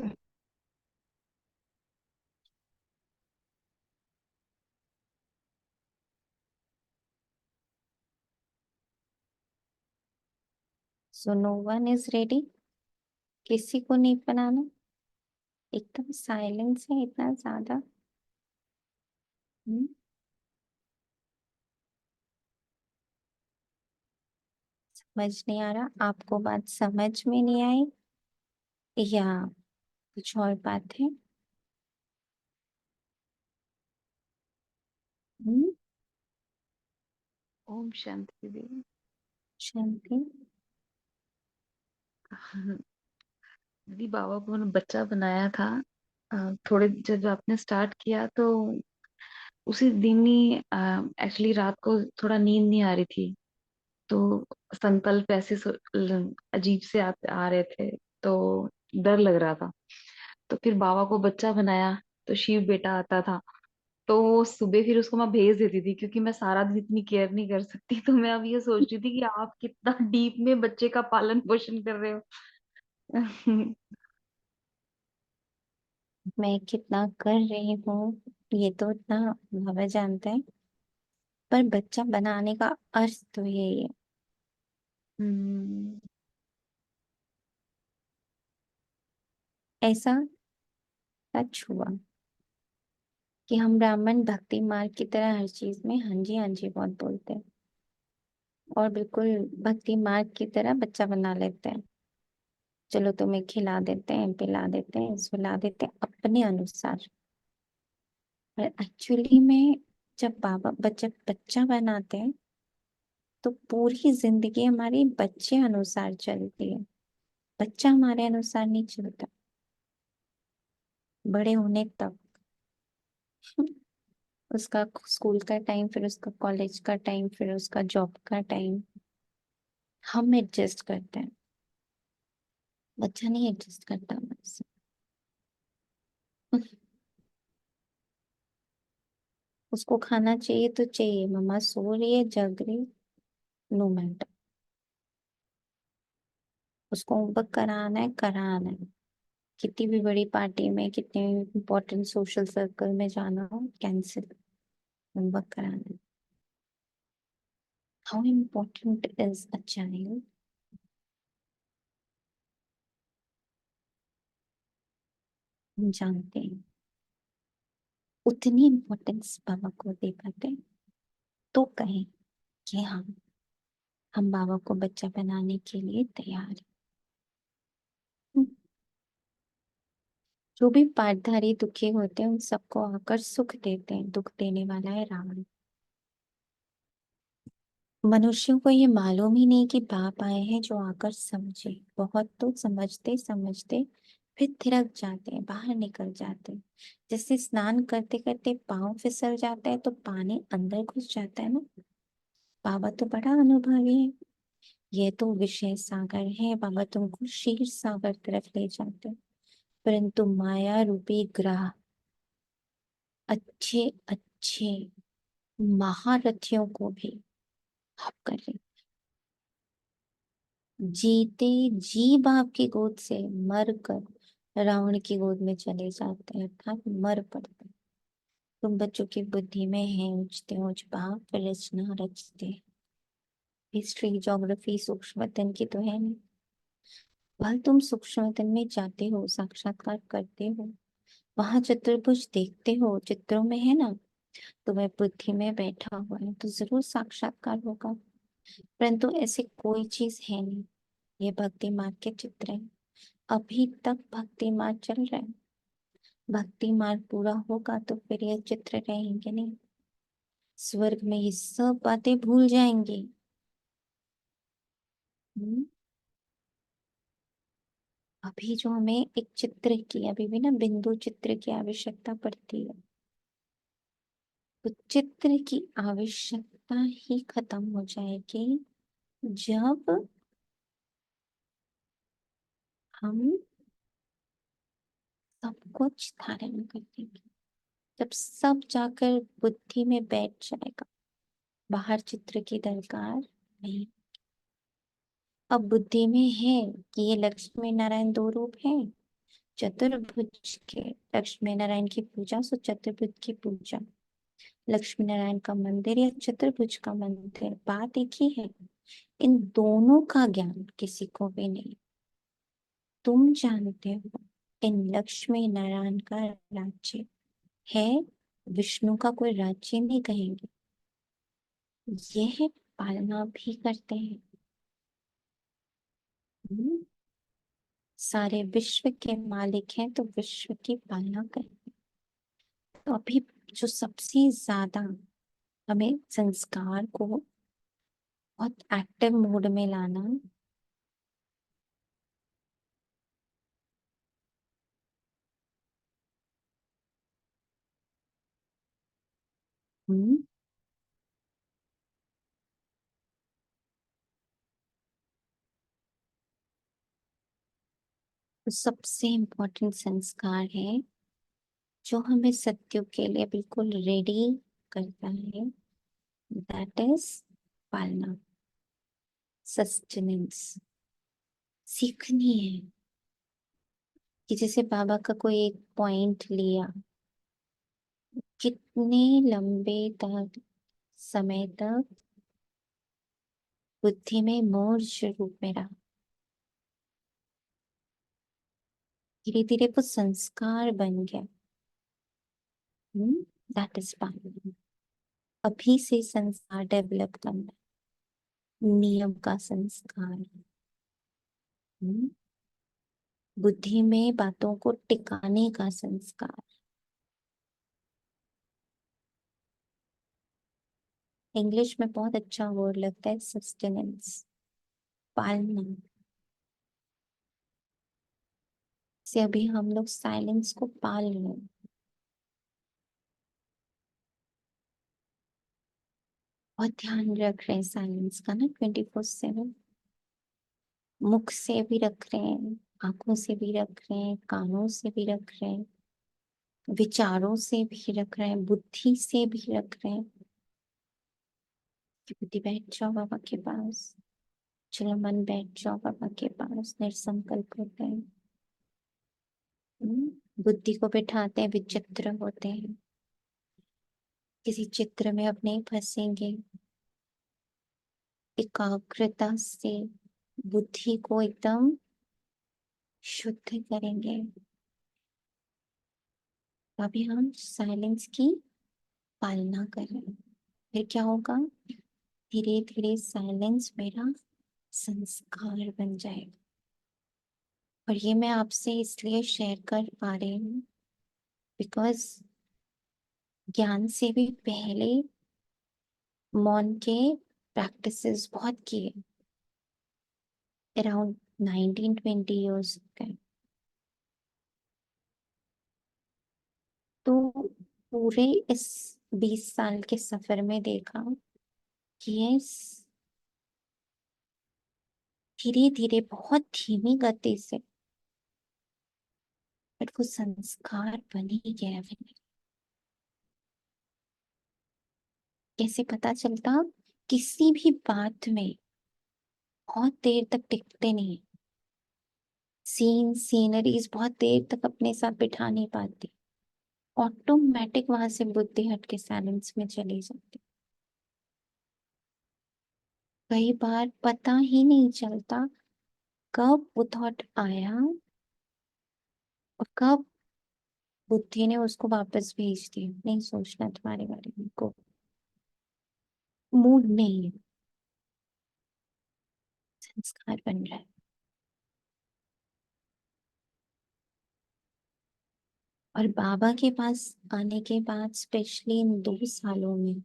So no one is ready, किसी को नहीं बनाना। एकदम साइलेंस है इतना ज्यादा। हम्म, समझ नहीं आ रहा आपको, बात समझ में नहीं आई या कुछ और बात है? हम्म, ओम शांति देवी। शांति। दीदी बाबा को मैंने बच्चा बनाया था। थोड़े जब आपने स्टार्ट किया तो उसी दिन ही एक्चुअली रात को थोड़ा नींद नहीं आ रही थी। तो संकल्प ऐसे अजीब से आ रहे थे, तो डर लग रहा था। तो फिर बाबा को बच्चा बनाया तो शिव बेटा आता था। तो वो सुबह फिर उसको मैं भेज देती थी, क्योंकि मैं सारा दिन इतनी केयर नहीं कर सकती। तो मैं अब ये सोच रही थी कि आप कितना डीप में बच्चे का पालन पोषण कर रहे हो। मैं कितना कर रही हूँ ये तो इतना बाबा जानते हैं, पर बच्चा बनाने का अर्थ तो यही है। हम्म। ऐसा सच हुआ। कि हम ब्राह्मण भक्ति मार्ग की तरह हर चीज में हाँ जी बहुत बोलते हैं और बिल्कुल भक्ति मार्ग की तरह बच्चा बना लेते हैं। चलो तुम्हें खिला देते हैं, पिला देते हैं, सुला देते हैं अपने अनुसार। पर एक्चुअली में जब बाबा बच्चा बच्चा बनाते हैं तो पूरी जिंदगी हमारी बच्चे अनुसार चलती है। बच्चा हमारे अनुसार नहीं चलता बड़े होने तक। उसका स्कूल का टाइम, फिर उसका कॉलेज का टाइम, फिर उसका जॉब का टाइम, हम एडजस्ट करते हैं। बच्चा नहीं एडजस्ट करता हमसे। उसको खाना चाहिए तो चाहिए, मम्मा सो रही है जग रही, नो मैटर। उसको होमवर्क कराना है कराना है। कितनी भी बड़ी पार्टी में, कितने इंपॉर्टेंट सोशल सर्कल में जाना हो, कैंसिल। होमवर्क कराना है। How important is a child? हम जानते हैं। उतनी इम्पोर्टेंस बाबा को दे पाते हैं तो कहें कि हाँ, हम बाबा को बच्चा बनाने के लिए तैयार हैं। जो भी पाठधारी दुखी होते हैं उन सबको आकर सुख देते हैं। दुख देने वाला है रावण। मनुष्यों को ये मालूम ही नहीं कि बाप आए हैं जो आकर समझे। बहुत तो समझते समझते फिर थिरक जाते हैं, बाहर निकल जाते हैं। जैसे स्नान करते करते पाँव फिसल जाता है तो पानी अंदर घुस जाता है ना। बाबा तो बड़ा अनुभवी है। ये तो विषय सागर है, बाबा तुमको क्षीर सागर तरफ ले जाते हैं। परंतु माया रूपी ग्रह अच्छे अच्छे महारथियों को भी आप कर रहे। जीते जी बाप की गोद से मर कर रावण की गोद में चले जाते हैं, अर्थात मर पड़ते हैं। तुम बच्चों की बुद्धि में है उचते ऊंच बाप रचना रचते। हिस्ट्री ज्योग्राफी सूक्ष्मतन की तो है नहीं। वह तुम सूक्ष्मतन में जाते हो, साक्षात्कार करते हो, वहां चतुर्भुज देखते हो, चित्रों में है ना। तुम्हें बुद्धि में बैठा हुआ है तो जरूर साक्षात्कार होगा। परंतु ऐसी कोई चीज है नहीं। ये भक्ति मार्ग के चित्र है। अभी तक भक्ति मार्ग चल रहा है। भक्ति मार्ग पूरा होगा तो फिर ये चित्र रहेंगे नहीं। स्वर्ग में ये सब बातें भूल जाएंगे। हम्म? अभी जो हमें एक चित्र की, अभी भी ना बिंदु चित्र की आवश्यकता पड़ती है। तो चित्र की आवश्यकता ही खत्म हो जाएगी जब हम सब कुछ धारण कर लेंगे। जब सब जाकर बुद्धि में बैठ जाएगा, बाहर चित्र की दरकार नहीं। अब बुद्धि में है कि ये लक्ष्मी नारायण दो रूप हैं, चतुर्भुज के। लक्ष्मी नारायण की पूजा सो चतुर्भुज की पूजा। लक्ष्मी नारायण का मंदिर या चतुर्भुज का मंदिर, बात एक ही है। इन दोनों का ज्ञान किसी को भी नहीं। तुम जानते हो इन लक्ष्मी नारायण का राज्य है, विष्णु का कोई राज्य नहीं कहेंगे। यह पालना भी करते हैं। हम्म, सारे विश्व के मालिक हैं तो विश्व की पालना करें। तो अभी जो सबसे ज्यादा हमें संस्कार को बहुत एक्टिव मोड में लाना। हम्म, तो सबसे इम्पोर्टेंट संस्कार है जो हमें सत्युग के लिए बिल्कुल रेडी करता है। दैट इज पालना, सस्टेनेंस। सीखनी है कि जैसे बाबा का कोई एक पॉइंट लिया, कितने लंबे तक समय तक बुद्धि में मूर्छ रूप में रहा। धीरे धीरे वो संस्कार बन गया। हम्म? That is power. अभी से संस्कार डेवलप करना, नियम का संस्कार, बुद्धि में बातों को टिकाने का संस्कार। इंग्लिश में बहुत अच्छा वर्ड लगता है सस्टेनेंस, पालना। से अभी हम लोग साइलेंस को पाल रहे हैं। और ध्यान रख रहे हैं साइलेंस का ना 24/7। मुख से भी रख रहे हैं, आंखों से भी रख रहे हैं, कानों से भी रख रहे हैं, विचारों से भी रख रहे हैं, बुद्धि से भी रख रहे हैं कि बुद्धि बैठ जाओ बाबा के पास। चलो मन बैठ जाओ बाबा के पास, निर्संकल्प होते हैं। बुद्धि को बिठाते हैं, विचित्र होते हैं, किसी चित्र में अब नहीं फंसेंगे। एकाग्रता से बुद्धि को एकदम शुद्ध करेंगे। अभी हम साइलेंस की पालना कर रहे हैं। फिर क्या होगा? धीरे धीरे साइलेंस मेरा संस्कार बन जाएगा। और ये मैं आपसे इसलिए शेयर कर पा रही हूँ बिकॉज ज्ञान से भी पहले मौन के प्रैक्टिसेस बहुत किए, अराउंड 19-20 years के। तो पूरे इस 20 साल के सफर में देखा कि ये धीरे धीरे बहुत धीमी गति से, बट वो संस्कार बन ही गया है। कैसे पता चलता? किसी भी बात में बहुत देर तक टिकते नहीं। सीनरीज बहुत देर तक अपने साथ बिठा नहीं पाती, ऑटोमेटिक वहां से बुद्धि हट के साइलेंस में चली जाती। कई बार पता ही नहीं चलता कब वो थॉट आया और कब बुद्धि ने उसको वापस भेज दिया। नहीं सोचना तुम्हारे बारे में, को मूड नहीं है, संस्कार बन रहा है। और बाबा के पास आने के बाद स्पेशली इन 2 सालों में,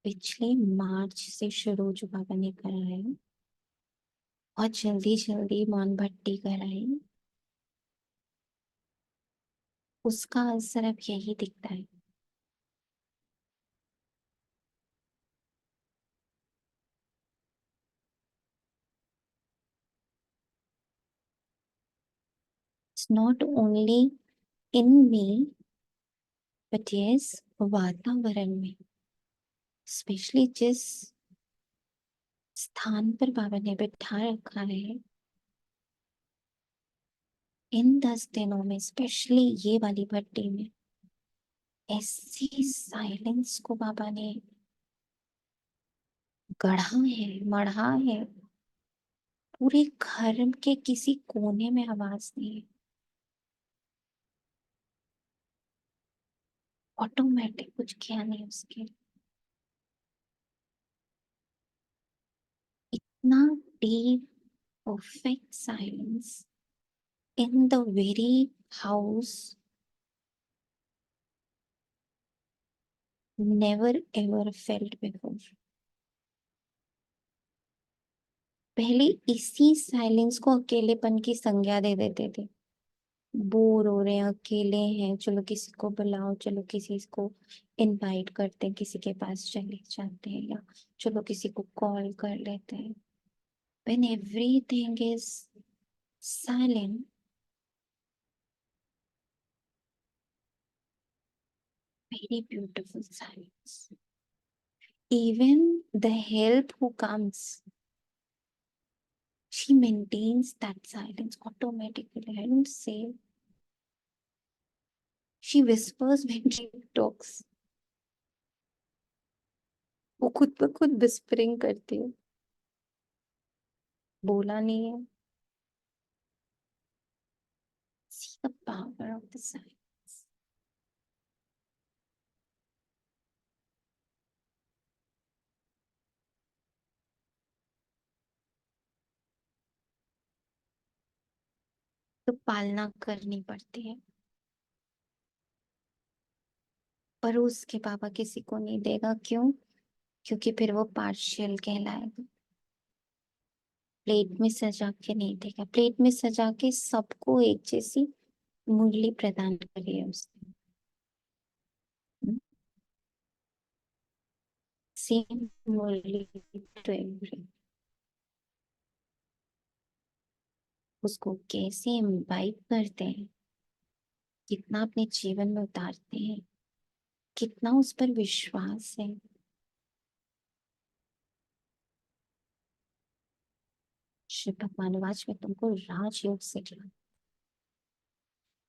पिछले मार्च से शुरू जो बाबा ने करा है, बहुत जल्दी जल्दी मौन भट्टी कराई, उसका असर अब यही दिखता है। It's not only in me but yes, वातावरण में, स्पेशली जिस स्थान पर बाबा ने बिठा रखा है, इन 10 दिनों में स्पेशली ये वाली भट्टी में ऐसी साइलेंस को बाबा ने गढ़ा है, मढ़ा है। पूरे घर के किसी कोने में आवाज नहीं है, ऑटोमेटिक कुछ किया नहीं उसके। इतना deep perfect silence in the very house, never ever felt before. पहले इसी साइलेंस को अकेलेपन की संज्ञा दे देते थे। बोर हो रहे हैं, अकेले हैं, चलो किसी को बुलाओ, चलो किसी को इनवाइट करते हैं, किसी के पास चले जाते हैं, या चलो किसी को कॉल कर लेते हैं। When everything is silent, very beautiful silence. Even the help who comes, she maintains that silence automatically. I don't say. She whispers when she talks. वो खुद ब खुद whispering करती है, बोला नहीं है। See the power of the silence. तो पालना करनी पड़ती है। परोस के बाबा किसी को नहीं देगा, क्यों? क्योंकि फिर वो पार्शियल कहलाएगा। प्लेट में सजा के नहीं देगा, प्लेट में सजा के सबको एक जैसी मुरली प्रदान करिए उसने। Same Murli to every. उसको कैसे इम्बाइब करते हैं, कितना अपने जीवन में उतारते हैं, कितना उस पर विश्वास है। शिव भगवानुवाच में तुमको राजयोग सिखला।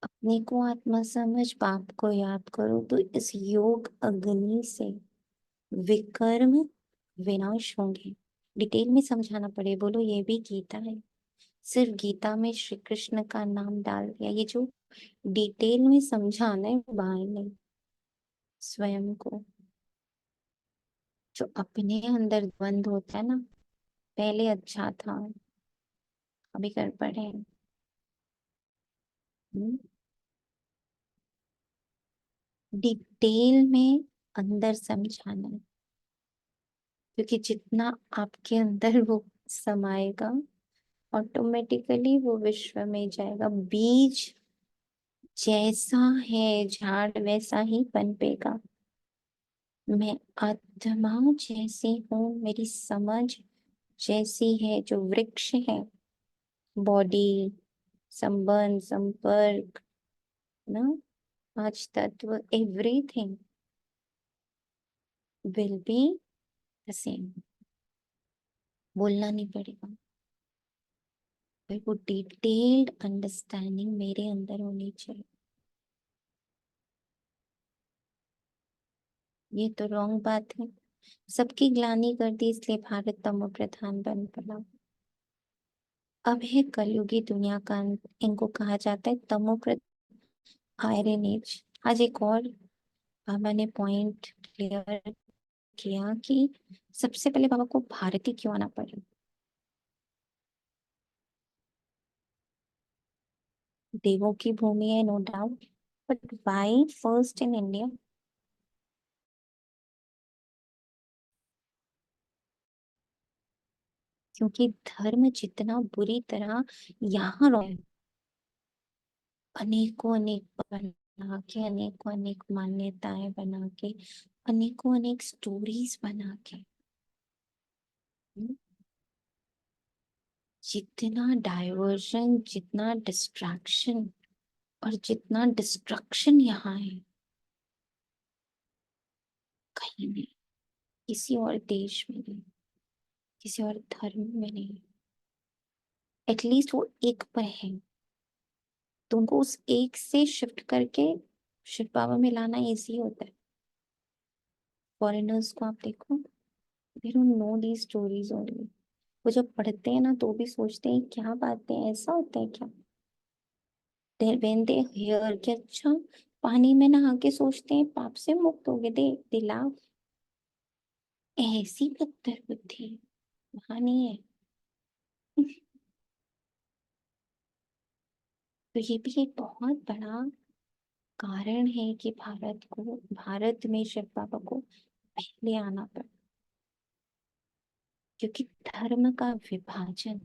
अपने को आत्मा समझ, पाप को याद करो, तो इस योग अग्नि से विकर्म विनाश होंगे। डिटेल में समझाना पड़े, बोलो ये भी गीता है। सिर्फ गीता में श्री कृष्ण का नाम डाल दिया, ये जो डिटेल में समझाना है बाहर नहीं, स्वयं को। जो अपने अंदर द्वंद होता है ना, पहले अच्छा था अभी गड़बड़ है। डिटेल में अंदर समझाना है, क्योंकि जितना आपके अंदर वो समाएगा, ऑटोमेटिकली वो विश्व में जाएगा। बीज जैसा है झाड़ वैसा ही पनपेगा। मैं आत्मा जैसी हूँ, मेरी समझ जैसी है, जो वृक्ष है, बॉडी, संबंध, संपर्क, ना, पांच तत्व, everything will be the same. बोलना नहीं पड़ेगा, पर वो डिटेल्ड अंडरस्टैंडिंग मेरे अंदर होनी चाहिए। ये तो रॉन्ग बात है। सबकी ग्लानि कर दी, इसलिए भारत तमो प्रधान बन पड़ा। अब है कलयुगी दुनिया का अंत। इनको कहा जाता है तमो आयरन एज। आज एक और बाबा ने पॉइंट क्लियर किया कि सबसे पहले बाबा को भारत ही क्यों आना पड़ा। देवों की भूमि है, no doubt, but why first in India? क्योंकि धर्म जितना बुरी तरह यहाँ अनेकों अनेक बना के, अनेकों अनेक मान्यताएं बना के, अनेकों अनेक स्टोरीज बना के, हम्म, जितना डाइवर्जन, जितना डिस्ट्रैक्शन और जितना डिस्ट्रक्शन यहाँ है, कहीं नहीं, किसी और देश में नहीं, किसी और धर्म में नहीं। एटलीस्ट वो एक पर है, तुमको उस एक से शिफ्ट करके शिव बाबा में लाना इजी होता है। फॉरेनर्स को आप देखो, they don't know the stories only. वो जब पढ़ते हैं ना तो भी सोचते हैं क्या बातें, ऐसा होता है क्या? व्हेन दे हियर कि अच्छा पानी में नहा के सोचते हैं पाप से मुक्त हो गए, दे दिला। ऐसी बदतर बुद्धि वहां नहीं है। तो ये भी एक बहुत बड़ा कारण है कि भारत में शिव बाबा को पहले आना पड़ा, क्योंकि धर्म का विभाजन,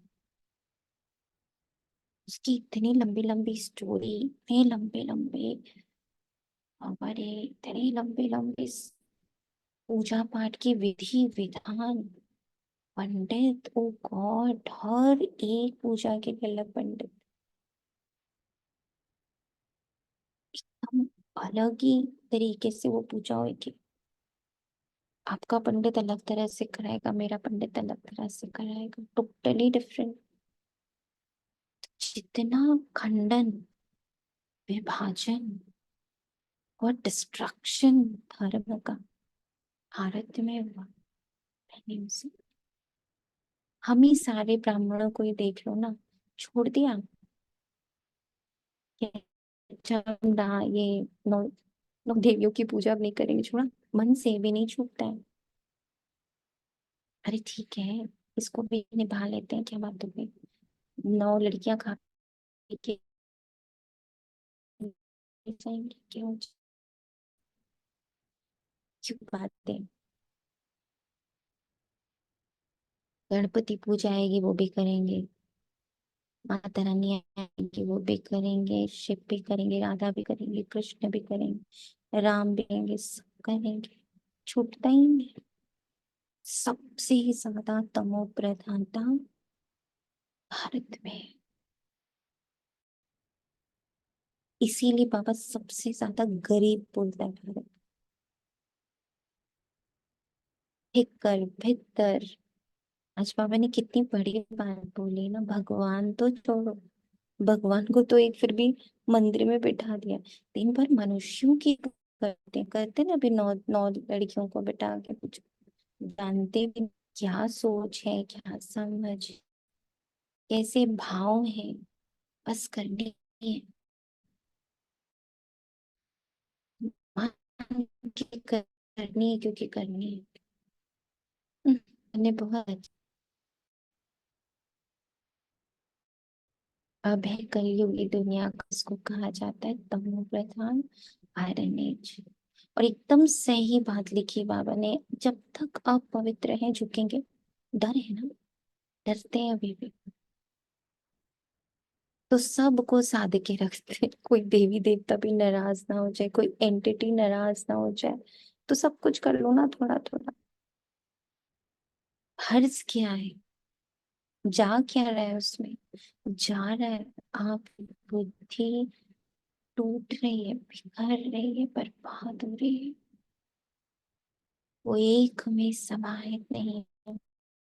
उसकी इतनी लंबी लंबी स्टोरी, इतने लंबे लंबे, हमारे इतने लंबे लंबे पूजा पाठ की विधि विधान, पंडित, ओ गॉड, हर एक पूजा के लिए अलग पंडित। हम अलग ही तरीके से वो पूजा होगी। आपका पंडित अलग तरह से कराएगा, मेरा पंडित अलग तरह से कराएगा, टोटली डिफरेंट। जितना खंडन, विभाजन और डिस्ट्रक्शन धर्म का भारत में हुआ, मैंने उसे, हम ही सारे ब्राह्मणों को ही देख लो ना, छोड़ दिया कि अच्छा ये नौ नौ देवियों की पूजा अब नहीं करेंगे, छोड़ा। मन से भी नहीं छूटता है। अरे ठीक है, इसको भी निभा लेते हैं, क्या बात हो गई। 9 लड़कियां खा के जाएंगे, क्यों क्यों बातें। गणपति पूजा आएगी वो भी करेंगे, माता रानी आएगी वो भी करेंगे, शिव भी करेंगे, राधा भी करेंगे, कृष्ण भी करेंगे, राम भी करेंगे, सब करेंगे, छूटता ही नहीं। सबसे ज्यादा तमो प्रधानता भारत में है। इसीलिए बाबा सबसे ज्यादा गरीब बोलता है भारत। भिक्कर भित्तर। आज बाबा ने कितनी बड़ी बात बोली ना, भगवान तो छोड़ो, भगवान को तो एक फिर भी मंदिर में बिठा दिया, दिन भर मनुष्यों की करते करते ना, अभी नौ नौ लड़कियों को बिठा के कुछ जानते भी नहीं क्या सोच है, क्या समझ, कैसे भाव है, बस करनी है, मान के करनी है क्योंकि करनी है। मैंने बहुत अच्छा। अब है कलयुगी दुनिया का, इसको कहा जाता है तमो प्रधान आयरन एज। और एकदम सही बात लिखी बाबा ने, जब तक आप पवित्र हैं झुकेंगे। डर है ना, डरते हैं अभी भी, तो सबको साध के रखते हैं। कोई देवी देवता भी नाराज ना हो जाए, कोई एंटिटी नाराज ना हो जाए, तो सब कुछ कर लो ना थोड़ा थोड़ा। हर्ज क्या है, जा क्या रहा है उसमें, जा रहा है आप बुद्धि टूट रही है, बिखर रही है, बर्बाद हो रही है, वो एक में समाहित नहीं हो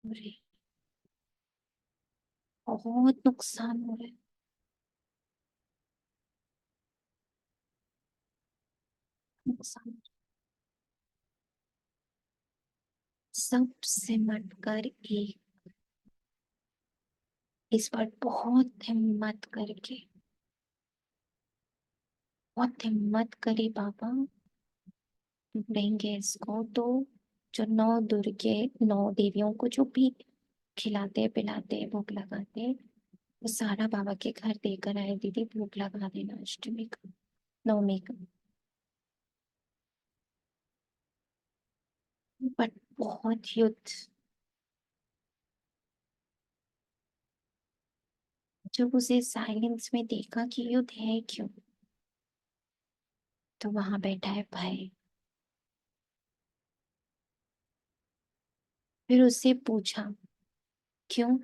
रही, बहुत नुकसान हो रहा है, नुकसान। सब सिमट कर एक, इस बार बहुत हिम्मत करके, बहुत हिम्मत करी बाबा, लेंगे इसको तो। जो नौ दुर्गे, नौ देवियों को जो भी खिलाते पिलाते भोग लगाते, वो सारा बाबा के घर देकर आए, दीदी भोग लगा देना अष्टमी का, नवमी का। बट बहुत युद्ध, जब उसे साइलेंस में देखा कि युद्ध है क्यों, तो वहां बैठा है भय। फिर उससे पूछा क्यों,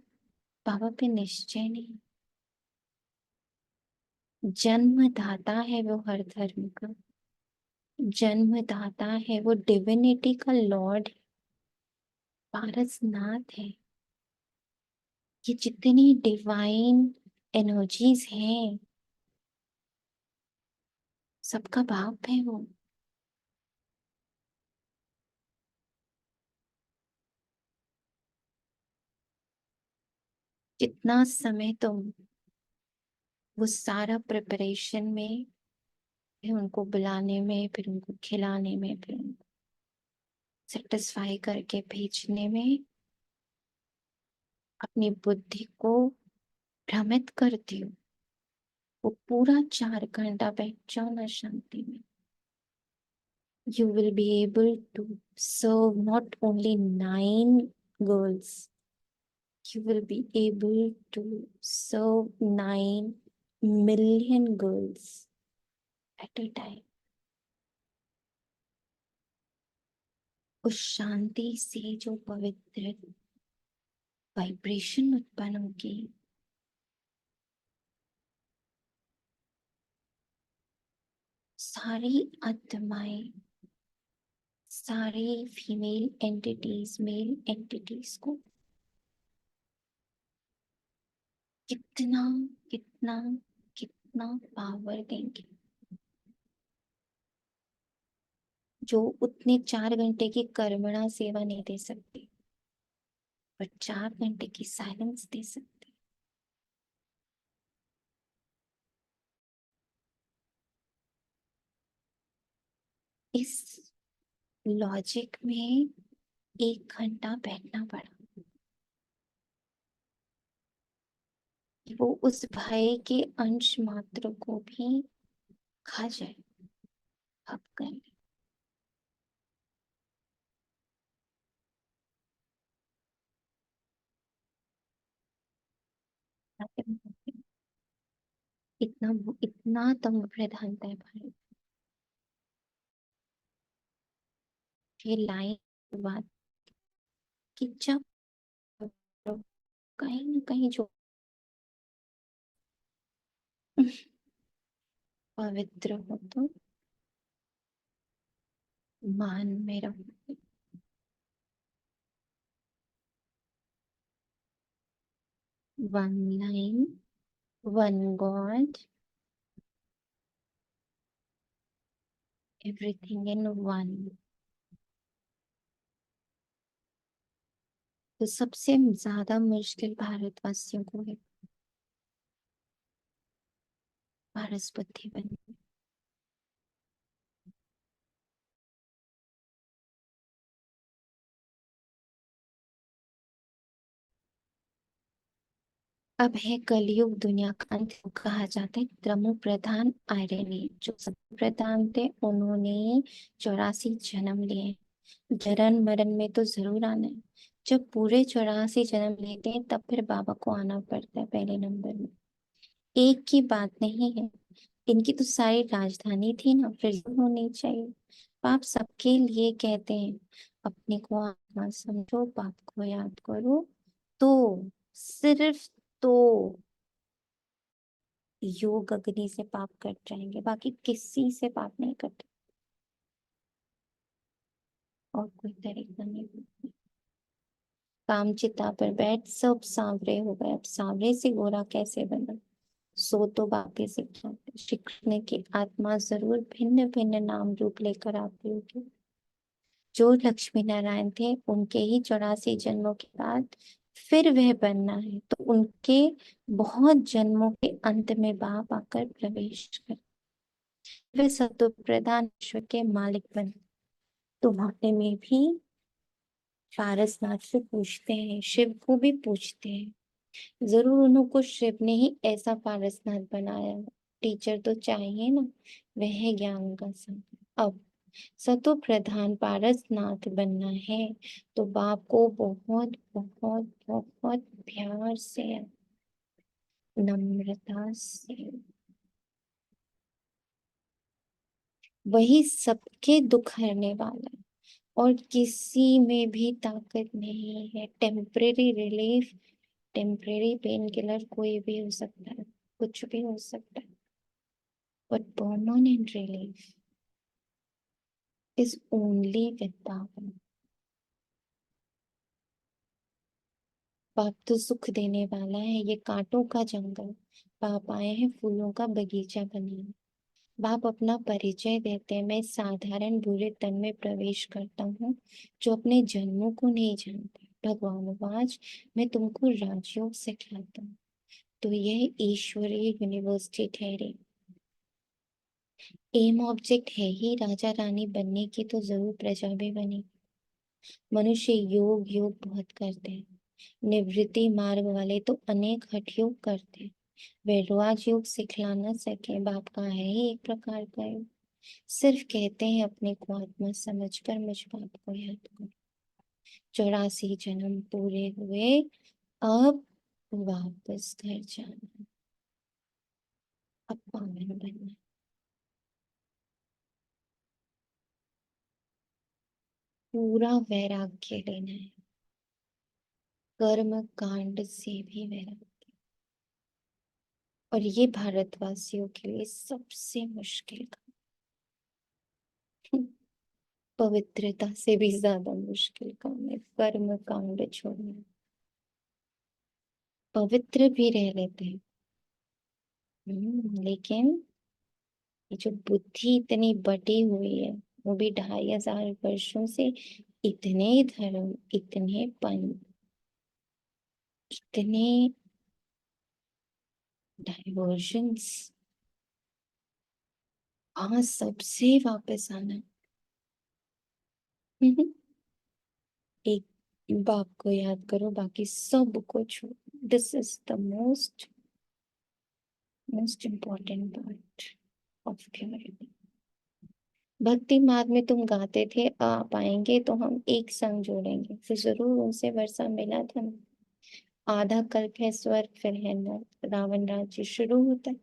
बाबा पे निश्चय नहीं। जन्मदाता है वो हर धर्म का, जन्मदाता है वो, डिविनिटी का लॉर्ड, पारसनाथ है। ये जितनी डिवाइन एनर्जीज हैं, सबका बाप है वो। कितना समय तुम वो सारा प्रिपरेशन में, फिर उनको बुलाने में, फिर उनको खिलाने में, फिर उनको सेटिस्फाई करके भेजने में अपनी बुद्धि को भ्रमित करती हो। वो पूरा 4 घंटा बैठ जाओ ना शांति में, you will be able to serve not only 9 girls, you will be able to serve 9 million girls at a time। उस शांति से जो पवित्र वाइब्रेशन उत्पन्न होगी, सारी आत्माएं, सारी फीमेल एंटिटीज मेल एंटिटीज को कितना कितना कितना पावर देंगे, जो उतने 4 घंटे की कर्मणा सेवा नहीं दे सकते, पर 4 घंटे की साइलेंस दे सकते। इस लॉजिक में 1 घंटा बैठना पड़ा कि वो उस भय के अंश मात्र को भी खा जाए, अब कर ले। इतना इतना तंग प्रधानता है भारत। ये लाइन बात कि जब कहीं ना कहीं जो पवित्र हो तो मान में रहो। One line, one God, everything in one. तो सबसे ज्यादा मुश्किल भारतवासियों को है पारस बुद्धि बनना। अब है कलयुग, दुनिया का अंत कहा जाता है क्रम प्रधान आयरनी। जो सत्य प्रधान थे उन्होंने 84 जन्म लिए। जन्म मरण में तो जरूर आना है। जब पूरे 84 जन्म लेते हैं तब फिर बाबा को आना पड़ता है पहले नंबर में। एक की बात नहीं है, इनकी तो सारी राजधानी थी ना, फिर तो होनी चाहिए। पाप सबके लिए कहते हैं, अपने को आत्मा समझो, पाप को याद करो। तो सिर्फ तो योग अग्नि से पाप कट जाएंगे, बाकी किसी से पाप नहीं कटे। और कोई तरीका नहीं। काम चिता पर बैठ सब सांवरे हो गए, अब सांवरे से गोरा कैसे बना। सो तो बाकी सीखने की आत्मा जरूर भिन्न भिन्न नाम रूप लेकर आती होगी। जो लक्ष्मी नारायण थे उनके ही 84 जन्मों के बाद फिर वह बनना है, तो उनके बहुत जन्मों के अंत में बाप आकर प्रवेश कर वे सत्व प्रधान विश्व के मालिक बने। तुम्हारे में भी पारसनाथ से पूछते हैं, शिव को भी पूछते हैं। जरूर उनको शिव ने ही ऐसा पारसनाथ बनाया। टीचर तो चाहिए ना, वह है ज्ञान का सागर। अब सतो प्रधान पारसनाथ बनना है तो बाप को बहुत बहुत बहुत प्यार से, नम्रता से, वही सबके दुख हरने वाला है। और किसी में भी ताकत नहीं है। Temporary relief, temporary pain killer कोई भी हो सकता है, कुछ भी हो सकता है, but permanent relief is only with Baba. बाप तो सुख देने वाला है, ये कांटों का जंगल। बाप आए हैं फूलों का बगीचा बनाने। बाप अपना परिचय देते हैं, मैं साधारण बुरे तन में प्रवेश करता हूँ जो अपने जन्मों को नहीं जानता। भगवान आज मैं तुमको राजयोग सिखलाता हूँ। तो यह ईश्वरीय यूनिवर्सिटी ठहरी। एम ऑब्जेक्ट है ही राजा रानी बनने की, तो जरूर प्रजा भी बनी। मनुष्य योग योग बहुत करते हैं, निवृत्ति मार्ग वाले तो अनेक हठ योग करते हैं। वे राज योग सिखला न सके, बाप का है ही एक प्रकार का योग। सिर्फ कहते हैं अपने को आत्मा समझकर मुझ बाप को याद करो। 84 जन्म पूरे हुए, अब वापस घर जाना, अब पावन बनना। पूरा वैराग्य लेना है, कर्म कांड से भी वैराग्य। और ये भारतवासियों के लिए सबसे मुश्किल काम, पवित्रता से भी ज्यादा मुश्किल काम है कर्म कांड छोड़ना। पवित्र भी रह लेते हैं, लेकिन ये जो बुद्धि इतनी बटी हुई है, वो भी 2500 से, इतने धर्म, इतने पंथ, इतने डाइवर्जन्स, हाँ सबसे वापस आना। एक बाप को याद करो, बाकी सब को छोड़ो। This is the most most important part. Of purity. भक्ति मार्ग में तुम गाते थे आ पाएंगे तो हम एक संग जोड़ेंगे, फिर जरूर उनसे वर्षा मिला था ना। आधा कल्प है स्वर्ग फिर है नर्क, रावण राज्य शुरू होता है।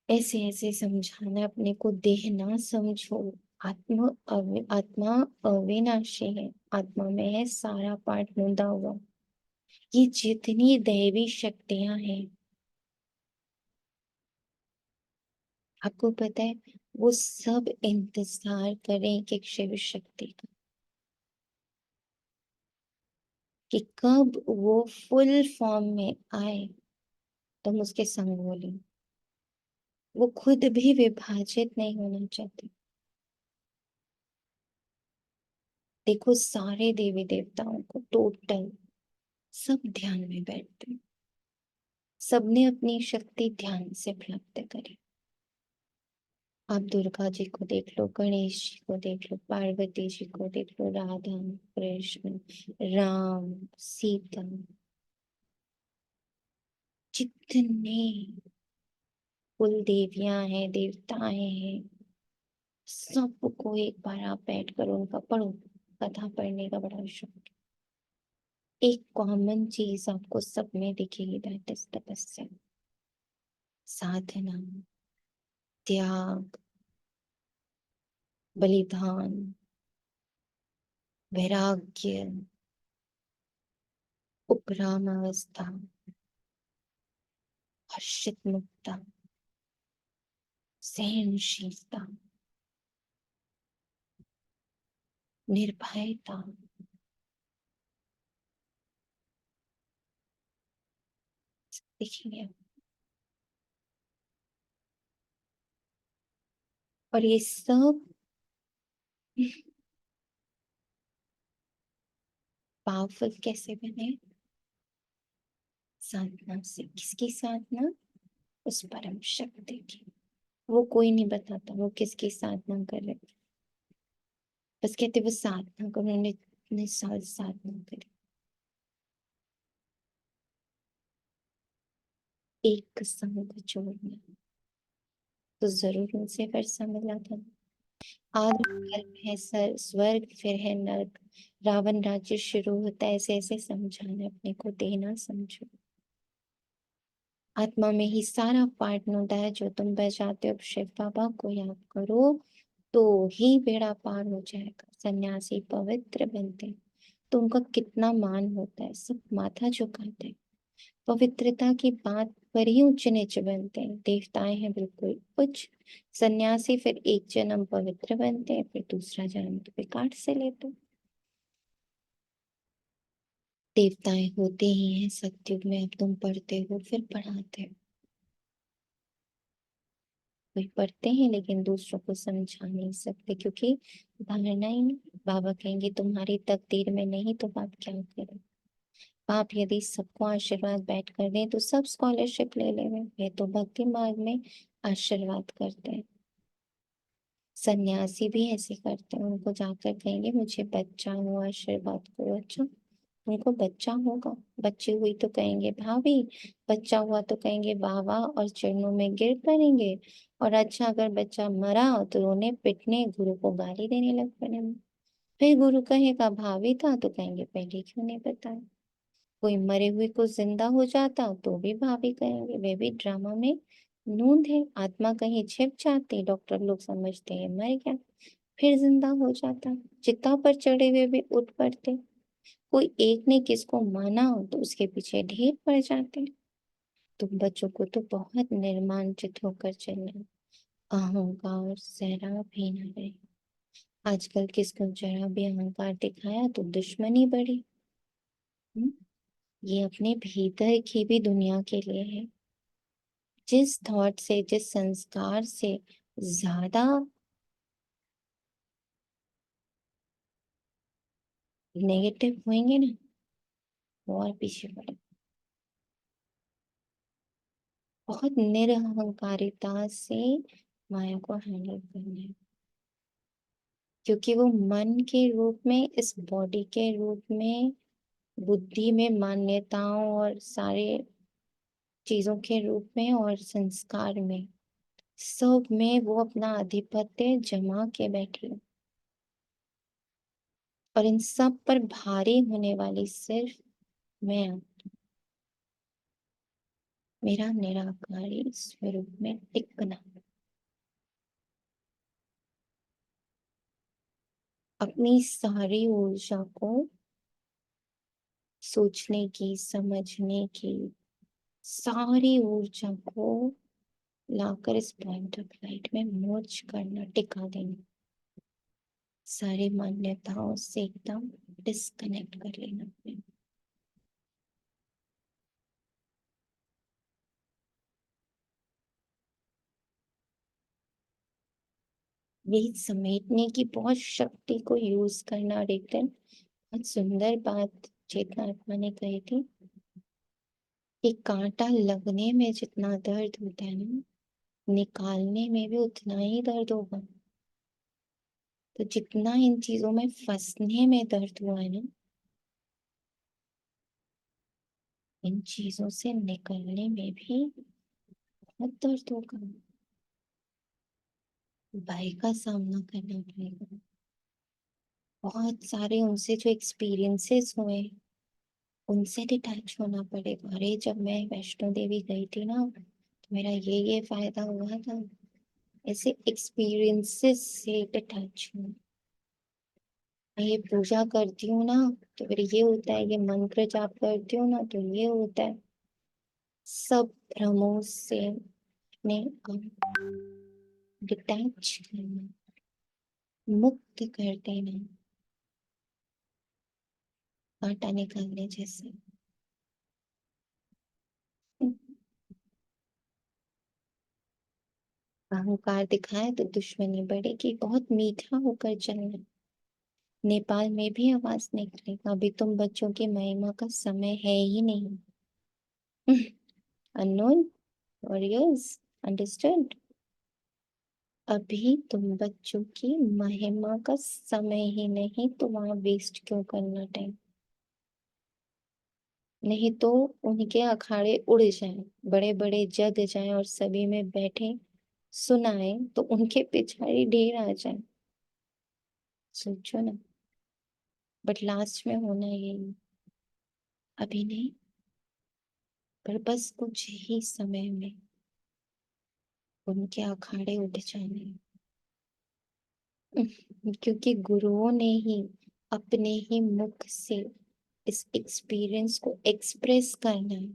ऐसे ऐसे समझाना अपने को, देह ना समझो। आत्मा अविनाशी है, आत्मा में है सारा पार्ट मुंदा हुआ। ये जितनी दैवी शक्तियां हैं, आपको पता है, वो सब इंतजार करें एक शिव शक्ति का, कि कब वो फुल फॉर्म में आए तो हम उसके संग बोले। वो खुद भी विभाजित नहीं होना चाहते। देखो सारे देवी देवताओं को टोटल सब ध्यान में बैठते हैं, सबने अपनी शक्ति ध्यान से प्राप्त करी। आप दुर्गा जी को देख लो, गणेश जी को देख लो, पार्वती जी को देख लो, राधा कृष्ण राम सीता, जितने कुल देवियां हैं देवताएं हैं, सबको एक बार आप बैठ कर उनका पढ़ो। कथा पढ़ने का बड़ा शौक। एक कॉमन चीज आपको सब में दिखेगी, दैट इज तपस्या, साधना, त्याग, बलिदान, वैराग्य, उपराम अवस्था, हर्षित मुक्ता, सहनशीलता, निर्भयता। देखिए, और ये सब पावरफुल कैसे बने? साधना से। किसकी साधना? उस परम शक्ति की। वो कोई नहीं बताता वो किसकी साधना कर रहे, बस कहते वो साधना करो, उन्होंने इतने साल साधना करी। एक संग जोड़ना, तो जरूर उनसे वर्षा मिला था। आदि कल्प है सर स्वर्ग फिर है नर्क, रावण राज्य शुरू होता है। ऐसे ऐसे समझाना अपने को, देना समझो। आत्मा में ही सारा पार्ट होता है जो तुम बजाते हो। शिव बाबा को याद करो तो ही बेड़ा पार हो जाएगा। सन्यासी पवित्र बनते हैं तो उनका कितना मान होता है, सब माथा झुकाते हैं। पवित्रता की बात पर ही ऊंच नीच बनते हैं। देवताएं हैं बिल्कुल उच्च, सन्यासी फिर एक जन्म पवित्र बनते हैं, फिर दूसरा जन्म तो बेकार से लेते हैं। देवताएं होते ही हैं सत्युग में, अब तुम पढ़ते हो फिर पढ़ाते हो। कोई पढ़ते हैं लेकिन दूसरों को समझा नहीं सकते, क्योंकि धारणा ही नहीं। बाबा कहेंगे तुम्हारी तकदीर में नहीं तो बाप क्या करें। बाप यदि सबको आशीर्वाद बैठ कर दें तो सब स्कॉलरशिप ले लेंगे। वे तो भक्ति मार्ग में आशीर्वाद करते हैं। सन्यासी भी ऐसे करते हैं, उनको जाकर कहेंगे मुझे बच्चा हो आशीर्वाद करो। अच्छा, उनको बच्चा होगा, बच्ची हुई तो कहेंगे भाभी, बच्चा हुआ तो कहेंगे वाह वाह और चरणों में गिर पड़ेंगे। और अच्छा, अगर बच्चा मरा तो रोने पिटने गुरु को गाली देने लग पड़ेंगे। फिर गुरु कहेगा भाभी था तो कहेंगे पहले क्यों नहीं बताया। कोई मरे हुए को जिंदा हो जाता तो भी भाभी कहेंगे, वे भी ड्रामा में नूंद है। आत्मा कहीं छिप जाती, डॉक्टर लोग समझते हैं मर गया, फिर जिंदा हो जाता। चिता पर चढ़े हुए भी उठ पड़ते। कोई एक ने किसको माना तो उसके पीछे ढेर पड़ जाते। तुम बच्चों को तो बहुत निर्मांचित होकर चलना, अहंकार जरा भी न रहे। आजकल किसको जरा भी अहंकार दिखाया तो दुश्मनी बढ़ी। हम्म? ये अपने भीतर की भी दुनिया के लिए है। जिस थॉट से, जिस संस्कार से ज्यादा नेगेटिव होंगे ना, वो और पीछे पड़े। बहुत निरहंकारिता से माया को हैंडल करना है, क्योंकि वो मन के रूप में, इस बॉडी के रूप में, बुद्धि में, मान्यताओं और सारे चीजों के रूप में और संस्कार में सब में वो अपना आधिपत्य जमा के बैठी है और इन सब पर भारी होने वाली सिर्फ मैं हूं। मेरा निराकारी स्वरूप में टिकना, अपनी सारी ऊर्जा को सोचने की, समझने की, सारी ऊर्जा को लाकर इस पॉइंट ऑफ लाइट में मर्ज करना, टिका देना, सारी मान्यताओं से एकदम डिस्कनेक्ट कर लेना अपने। यही समेटने की बहुत शक्ति को यूज करना। और एक दिन बहुत सुंदर बात चेतना आत्मा ने कही थी, एक कांटा लगने में जितना दर्द होता है ना, निकालने में भी उतना ही दर्द होगा। तो जितना इन चीजों में फंसने में दर्द हुआ है ना, इन चीजों से निकलने में भी बहुत दर्द होगा। भय का सामना करना पड़ेगा। बहुत सारे उनसे जो एक्सपीरियंसेस हुए, उनसे डिटैच होना पड़ेगा। अरे जब मैं वैष्णो देवी गई थी ना, तो मेरा ये फायदा हुआ था। ऐसे एक्सपीरियंसेस से डिटैच हूँ। मैं ये पूजा करती हूँ ना, तो फिर ये होता है, ये मंत्र जाप करती हूँ ना, तो ये होता है। सब भ्रमों से अपने आप डिटैच करना, मुक्त कर देना, कांटा निकालने जैसे। अहंकार दिखाए तो दुश्मनी बढ़ेगी। बहुत मीठा होकर चलना। नेपाल में भी आवाज निकलेगा, अभी तुम बच्चों की महिमा का समय है ही नहीं। Unknown warriors, understand? अभी तुम बच्चों की महिमा का समय ही नहीं, तो वहां वेस्ट क्यों करना टाइम? नहीं तो उनके अखाड़े उड़ जाएं, बड़े बड़े जग जाएं और सभी में बैठे सुनाए, तो उनके पिछाड़ी ढेर आ जाए। सोचो ना। बट लास्ट में होना यही, अभी नहीं, पर बस कुछ ही समय में उनके अखाड़े उठ जाने। क्योंकि गुरुओं ने ही अपने ही मुख से इस एक्सपीरियंस को एक्सप्रेस करना है।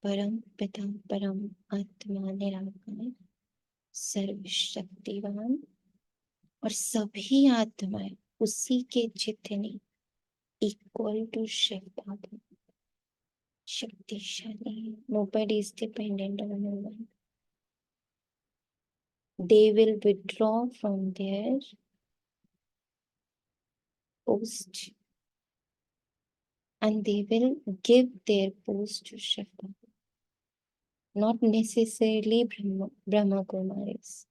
परम पिता परम आत्मा निराकार सर्वशक्तिवान और सभी आत्माएं उसी के जितने इक्वल टू शिव बाबा, शक्तिशाली। Nobody is dependent on no one. They will withdraw from their post and they will give their post to Shiv Baba. Not necessarily Brahma Kumaris,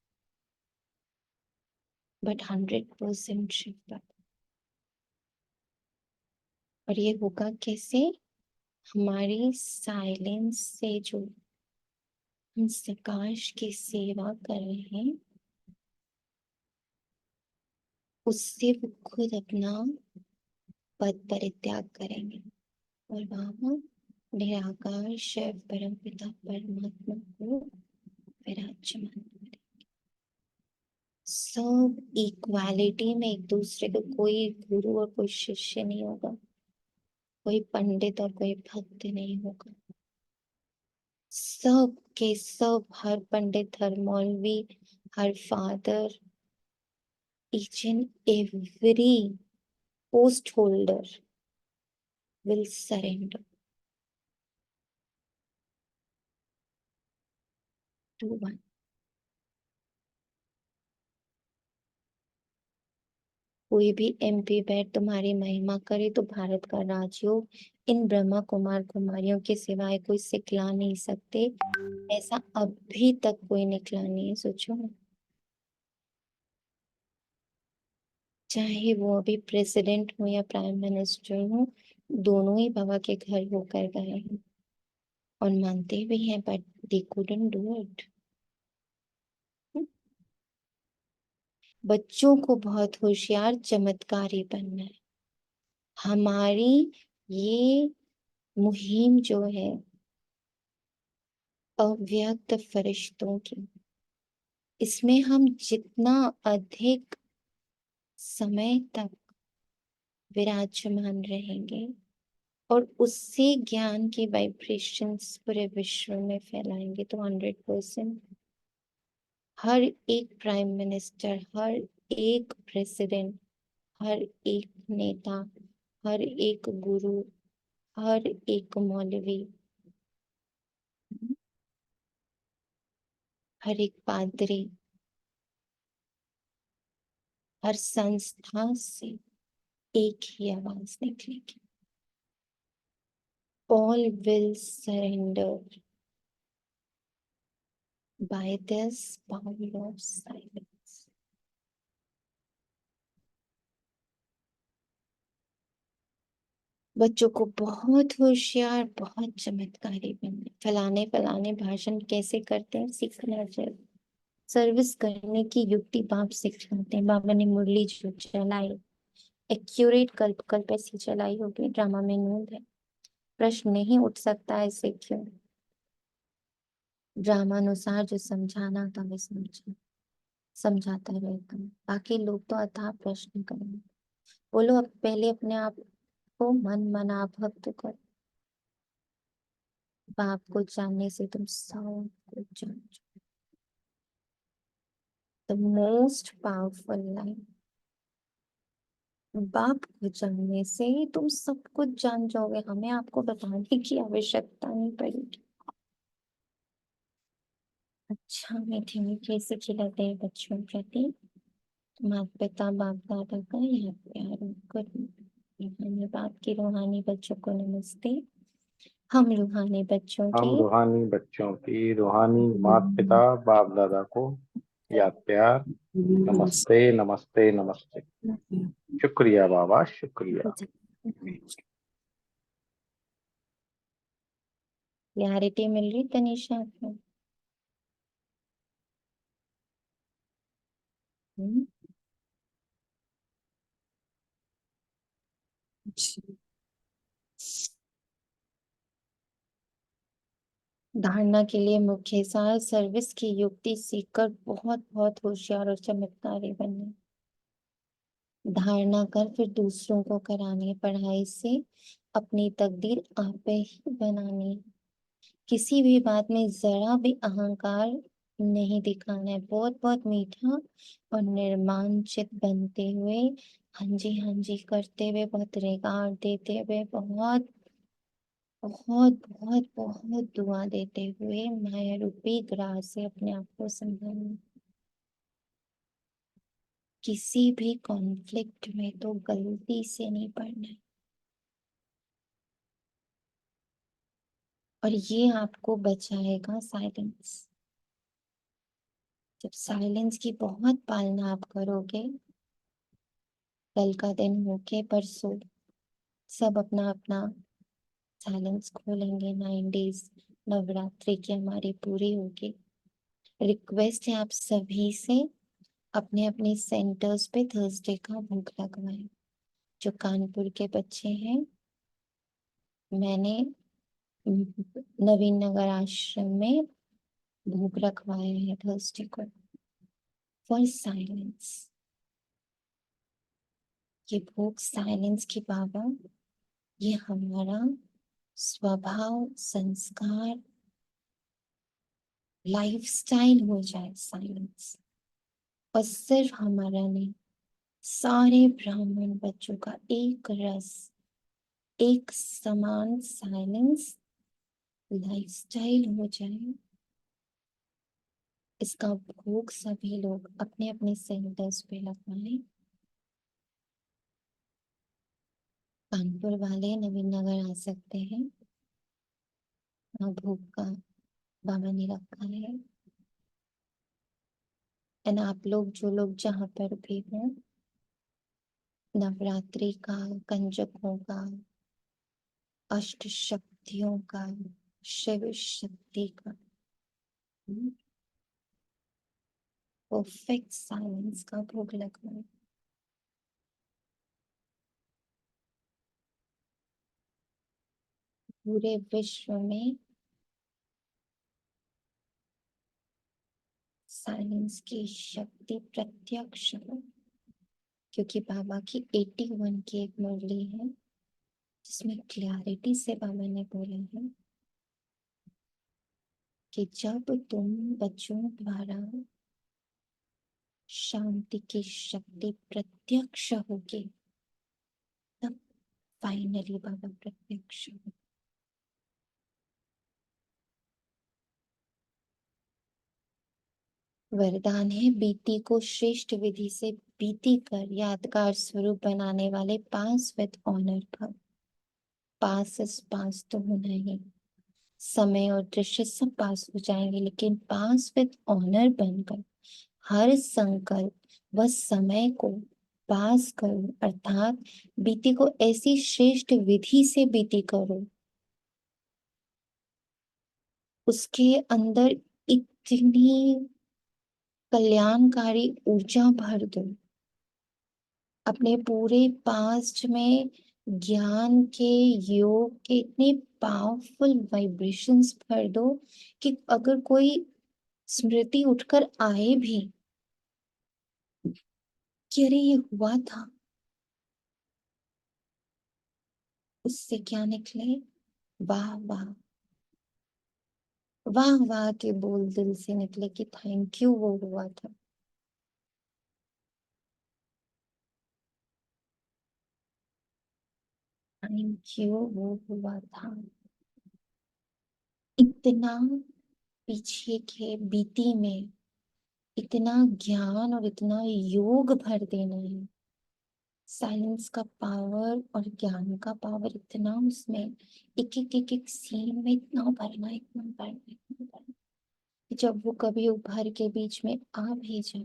but 100% Shiv Baba. और ये होगा कैसे? हमारी साइलेंस से जो हम प्रकाश की सेवा कर रहे हैं, उससे वो खुद अपना पद परित्याग करेंगे और वहां निराकार शिव परम पिता परमात्मा को विराजमान करें। सब इक्वालिटी में एक दूसरे को, कोई गुरु और कोई शिष्य नहीं होगा, कोई पंडित और कोई भक्त नहीं होगा। सब के सब, हर पंडित, हर मौलवी, her father, each and every post holder will surrender to one. कोई भी एमपी बैठ तुम्हारी महिमा करे तो भारत का राजयोग इन ब्रह्मा कुमार कुमारियों के सिवाय कोई सिखला नहीं सकते। ऐसा अभी तक कोई निकला नहीं है। सोचो, चाहे वो अभी प्रेसिडेंट हो या प्राइम मिनिस्टर हो, दोनों ही बाबा के घर होकर गए हैं। और मानते भी हैं, but they couldn't do it. बच्चों को बहुत होशियार चमत्कारी बनना है। हमारी ये मुहिम जो है अव्यक्त फरिश्तों की, इसमें हम जितना अधिक समय तक विराजमान रहेंगे और उससे ज्ञान की वाइब्रेशंस पूरे विश्व में फैलाएंगे, तो 100% हर एक प्राइम मिनिस्टर, हर एक प्रेसिडेंट, हर एक नेता, हर एक गुरु, हर एक मौलवी, हर एक पादरी, हर संस्था से एक ही आवाज निकलेगी, all will surrender by this power of silence. बच्चों को बहुत होशियार, बहुत चमत्कारी बनना, फलाने फलाने भाषण कैसे करते हैं सीखना चाहिए। सर्विस करने की युक्ति बाप सिखाते हैं। बाबा ने मुरली जो चलाई, एक्यूरेट कल्प कल्प ऐसी चलाई होगी, ड्रामा में नूंद है। प्रश्न नहीं उठ सकता ऐसे क्यों? ड्रामानुसार जो समझाना था वो समझाता रहता है। बाकी लोग तो अथाह प्रश्न करेंगे। बोलो, अब पहले अपने आप को मन मना भक्त करो। बाप को जानने से तुम सब कुछ जान जाओ। द मोस्ट पावरफुल लाइन, बाप को जानने से ही तुम सब कुछ जान जाओगे। हमें आपको बताने की आवश्यकता नहीं पड़ेगी। अच्छा, मीठे मीठे से खिलाते हैं बच्चों प्रति माता पिता बाप दादा का यह प्यार करो। रूहानी बाप की रूहानी बच्चों को नमस्ते। हम रूहानी बच्चों हम की रूहानी बच्चों की रूहानी माता पिता बाप दादा को याद प्यार नमस्ते नमस्ते नमस्ते। शुक्रिया बाबा, शुक्रिया। क्लैरिटी मिल रही तनीषा आपको? हम्म? धारणा के लिए मुख्य सार, सर्विस की युक्ति सीखकर बहुत बहुत होशियार और चमत्कारी बनना। धारणा कर फिर दूसरों को करानी है। पढ़ाई से अपनी तकदीर आप ही बनानी है। किसी भी बात में जरा भी अहंकार नहीं दिखाना है। बहुत बहुत मीठा और निर्माणचित बनते हुए, हाँ जी करते हुए, बहुत रेगार देते हुए, बहुत बहुत बहुत बहुत दुआ देते हुए माया रूपी ग्रास से अपने आप को संभालना। किसी भी कॉन्फ्लिक्ट में तो गलती से नहीं पड़ना है। और ये आपको बचाएगा साइलेंस। जब साइलेंस की बहुत पालना आप करोगे, कल का दिन होके परसों सब अपना अपना साइलेंस खोलेंगे। 9 days नवरात्रि की हमारी पूरी होगी। रिक्वेस्ट है आप सभी से, अपने अपने सेंटर्स पे थर्सडे का भूख लगवाएं। जो कानपुर के बच्चे हैं, मैंने नवीन नगर आश्रम में भूख रखवाया है थर्सडे को, फॉर साइलेंस। ये भूख साइलेंस की बाबा, ये हमारा स्वभाव, संस्कार, लाइफस्टाइल हो जाए साइलेंस। और सिर्फ हमारा नहीं, सारे ब्राह्मण बच्चों का एक रस, एक समान साइलेंस लाइफस्टाइल हो जाए। इसका भोग सभी लोग अपने अपने सेंटर्स पे लगवाएं। कानपुर वाले नवीन नगर आ सकते हैं, वहाँ भोग का बाबा ने रखा है। एंड आप लोग जो लोग जहाँ पर भी हो, नवरात्रि का, कंजकों का, अष्ट शक्तियों का शिव शक्ति का परफेक्ट साइलेंस का भोग लगाएं। पूरे विश्व में साइलेंस की शक्ति प्रत्यक्ष हो, क्योंकि बाबा की 81 की एक मुरली है जिसमें क्लैरिटी से बाबा ने बोला है कि जब तुम बच्चों द्वारा शांति की शक्ति प्रत्यक्ष होगी तब फाइनली बाबा प्रत्यक्ष हो। वरदान है बीती को श्रेष्ठ विधि से बीती कर यादगार स्वरूप बनाने वाले पास विद ऑनर भव। पास इस पास तो होना ही, समय और दृश्य सब पास हो जाएंगे, लेकिन पास विद ऑनर बनकर हर संकल्प व समय को पास करो, अर्थात बीती को ऐसी श्रेष्ठ विधि से बीती करो, उसके अंदर इतनी कल्याणकारी ऊर्जा भर दो, अपने पूरे पास्ट में ज्ञान के योग के इतने पावरफुल वाइब्रेशंस भर दो कि अगर कोई स्मृति उठकर आए भी कि अरे ये हुआ था, उससे क्या निकले वाह वाह, वाह वाह के बोल दिल से निकले कि थैंक यू वो हुआ था। थैंक यू वो हुआ था। इतना पीछे के बीती में इतना ज्ञान और इतना योग भर देना है। साइलेंस का पावर और ज्ञान का पावर इतना उसमें, एक एक सीन में इतना भरना, इतना भरना, इतना भरना कि जब वो कभी उभर के बीच में आ भी जाए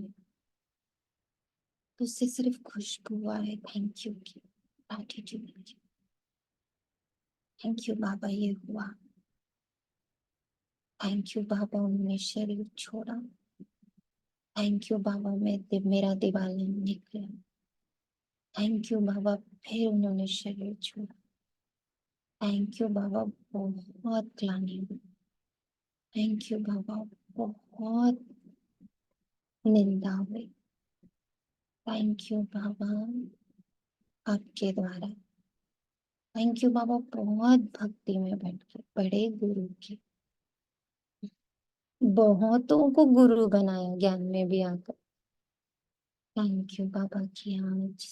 तो उससे सिर्फ खुशबू आए थैंक यू की, ग्रैटिट्यूड की। थैंक यू बाबा ये हुआ, थैंक यू बाबा उन्होंने शरीर छोड़ा, थैंक यू बाबा मेरा दिवाला निकला, थैंक यू बाबा फिर उन्होंने शरीर छोड़ा, थैंक यू बाबा बहुत ग्लानि हुई, थैंक यू बाबा बहुत निंदा हुई, थैंक यू बाबा आपके द्वारा, थैंक यू बाबा बहुत भक्ति में बैठ के बड़े गुरु के, बहुतों को गुरु बनाया ज्ञान में भी आकर। थैंक यू बाबा की आज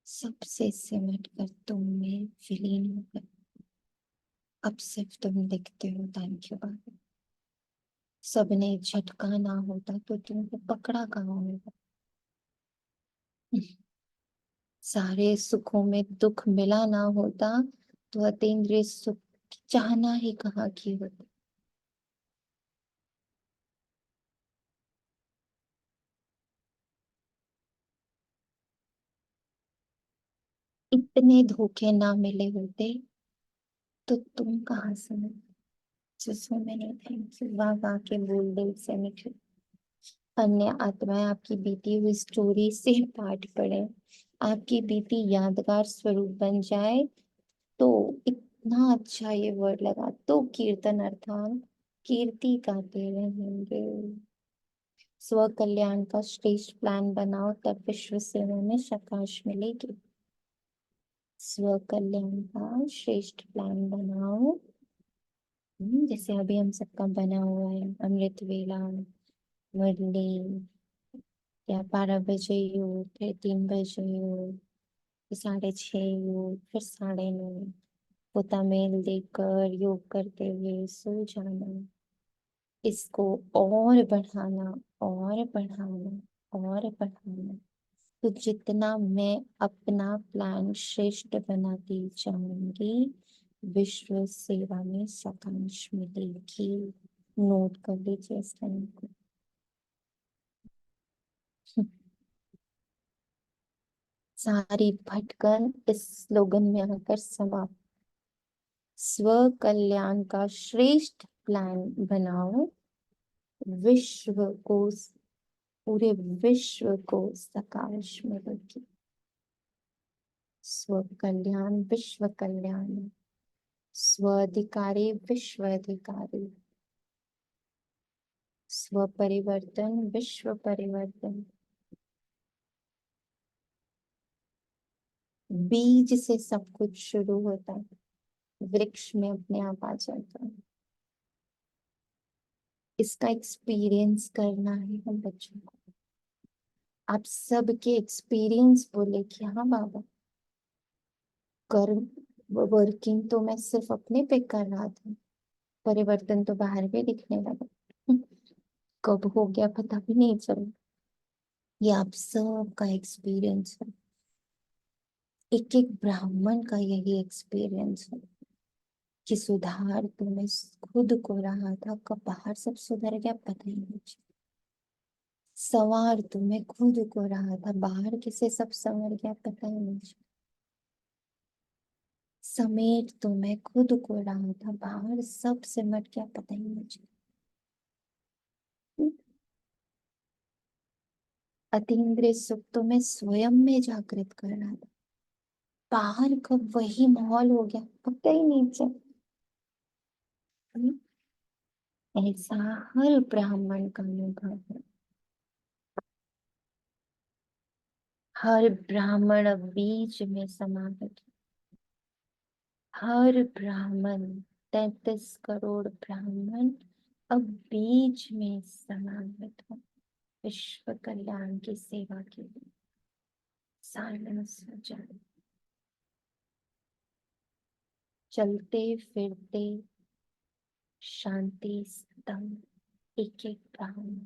सबसे सिमट कर तुम में विलीन होकर अब सिर्फ तुम दिखते हो। थैंक यू बाबा। सबने झटका ना होता तो तुमको पकड़ा कहाँ होगा। सारे सुखों में दुख मिला ना होता तो अतीन्द्रिय सुख चाहना ही कहाँ की होती। इतने धोखे ना मिले होते तो तुम कहाँ से मिले। जिसमें मैंने थैंक यू वाह वाह के बोल दिल से निकले। अन्य आत्माएं आपकी बीती हुई स्टोरी से पाठ पढ़े, आपकी बीती यादगार स्वरूप बन जाए तो इतना अच्छा ये वर्ड लगा तो कीर्तन अर्थात कीर्ति गाते रहेंगे। स्व कल्याण का श्रेष्ठ प्लान बनाओ तब विश्व सेवा में शाबाश मिलेगी। स्व कल्याण का श्रेष्ठ प्लान बनाओ, जैसे अभी हम सबका बना हुआ है अमृत वेला, मुरली, या 12 बजे योग, फिर 3 बजे योग, फिर 6:30 योग, फिर 9:30, होता मेल देकर योग करते हुए सो जाना। इसको और बढ़ाना और बढ़ाना और बढ़ाना, तो जितना मैं अपना प्लान श्रेष्ठ बनाती जाऊंगी विश्व सेवा में साकांक्ष मिलेगी। नोट कर लीजिए इस लाइन को। सारी भटकन इस स्लोगन में आकर समाप्त। स्व कल्याण का श्रेष्ठ प्लान बनाओ, विश्व को, पूरे विश्व को सकाश में रखिए। स्व कल्याण विश्व कल्याण, स्व अधिकारी विश्व अधिकारी, स्व परिवर्तन विश्व परिवर्तन। बीज से सब कुछ शुरू होता है, वृक्ष में अपने आप आ जाता है। इसका एक्सपीरियंस करना है हम बच्चों को। आप सबके एक्सपीरियंस बोले कि हाँ बाबा, कर वर्किंग तो मैं सिर्फ अपने पे कर रहा था, परिवर्तन तो बाहर भी दिखने लगा। कब हो गया पता भी नहीं चला। ये आप सबका एक्सपीरियंस है, एक एक ब्राह्मण का यही एक्सपीरियंस है कि सुधार तो मैं खुद को रहा था, कब बाहर सब सुधर गया पता ही नहीं चला। सवार तो मैं खुद को रहा था, बाहर किसे सब संवर गया पता ही नहीं चला। समेट तो मैं खुद को रहा था, बाहर सब सिमट गया पता ही नहीं चला। अतीन्द्रिय सुख तो मैं स्वयं में जागृत कर रहा था, बाहर कब वही माहौल हो गया पता ही नहीं चला। ऐसा हर ब्राह्मण का अनुभव है। हर ब्राह्मण अब बीज में समाहित, हर ब्राह्मण 33 करोड़ ब्राह्मण अब बीज में समाहित हो, विश्व कल्याण की सेवा के लिए सारण सजाए। चलते फिरते शांति स्तंभ, एक एक ब्राह्मण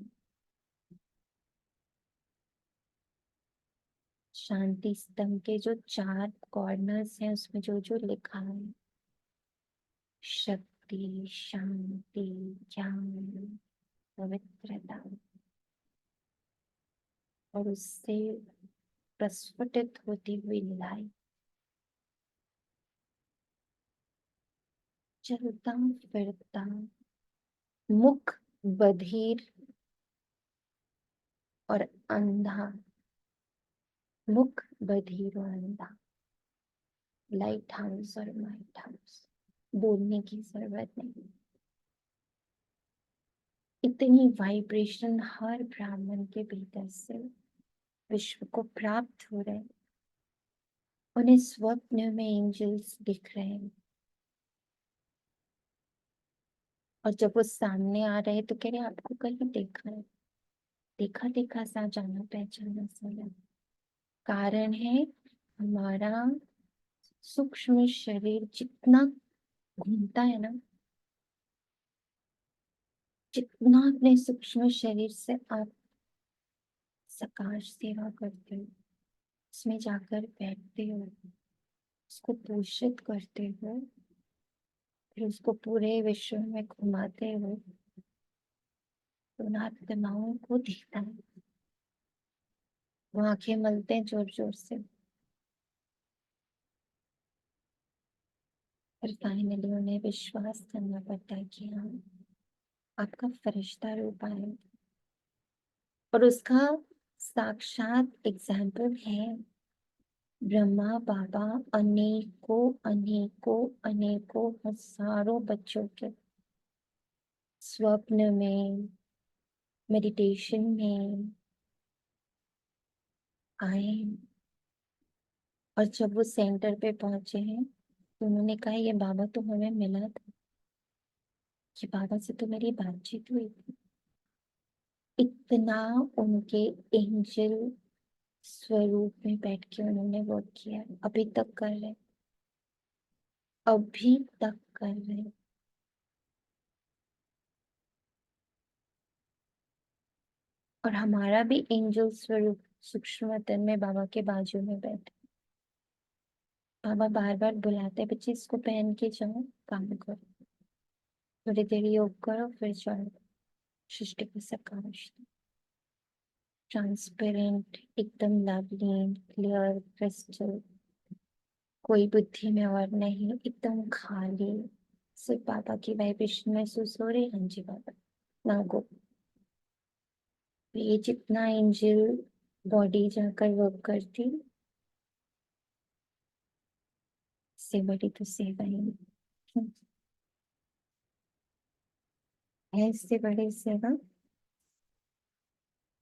शांति स्तंभ के जो 4 कॉर्नर्स हैं उसमें जो जो लिखा है, शक्ति, शांति, ज्ञान, पवित्रता, और उससे प्रस्फुटित होती हुई लाइट, चलता फिरता, मुख बधिर और अंधा, मुख बधिर और अंधा, लाइट हाउस और लाइट हाउस, बोलने की जरूरत नहीं। इतनी वाइब्रेशन हर ब्राह्मण के भीतर से विश्व को प्राप्त हो रहे, उन्हें स्वप्न में एंजल्स दिख रहे हैं, और जब वो सामने आ रहे तो कह रहे आपको कहीं देखा है, देखा देखा सा, जाना पहचाना सा लगा। कारण है हमारा सूक्ष्म शरीर जितना घूमता है ना, जितना अपने सूक्ष्म शरीर से आप सकाश सेवा करते हो, उसमें जाकर बैठते हो, उसको पोषित करते हो, फिर उसको पूरे विश्व में घुमाते हो, तो उन आत्माओं को दिखता है, वो आंखें मलते हैं जोर जोर से। फिर फाइनली उन्हें विश्वास करना पड़ता है कि हाँ आपका फरिश्ता रूप आया, और उसका साक्षात एग्जाम्पल है ब्रह्मा बाबा अनेकों अनेकों अनेकों हजारों बच्चों के स्वप्न में, मेडिटेशन में आए, और जब वो सेंटर पे पहुंचे हैं तो उन्होंने कहा ये बाबा तो हमें मिला था, कि बाबा से तो मेरी बातचीत हुई थी। इतना उनके एंजल स्वरूप में बैठ के उन्होंने वर्क किया, अभी तक कर रहे, अभी तक कर रहे। और हमारा भी एंजल स्वरूप सूक्ष्म वतन में बाबा के बाजू में बैठे, बाबा बार बार बुलाते बच्चे इसको पहन के जाओ, काम करो, थोड़ी देर योग करो, फिर जाओ सृष्टि को सकाश। ट्रांसपेरेंट, एकदम लवली क्लियर क्रिस्टल, कोई बुद्धि में और नहीं, एकदम खाली, सिर्फ बाबा की वाइब्रेशन महसूस हो रही। हाँ जी बाबा, ना गो। ये जितना एंजल बॉडी जाकर वर्क करती, इससे बड़ी तो सेवा ही नहीं है। इससे बड़ी सेवा।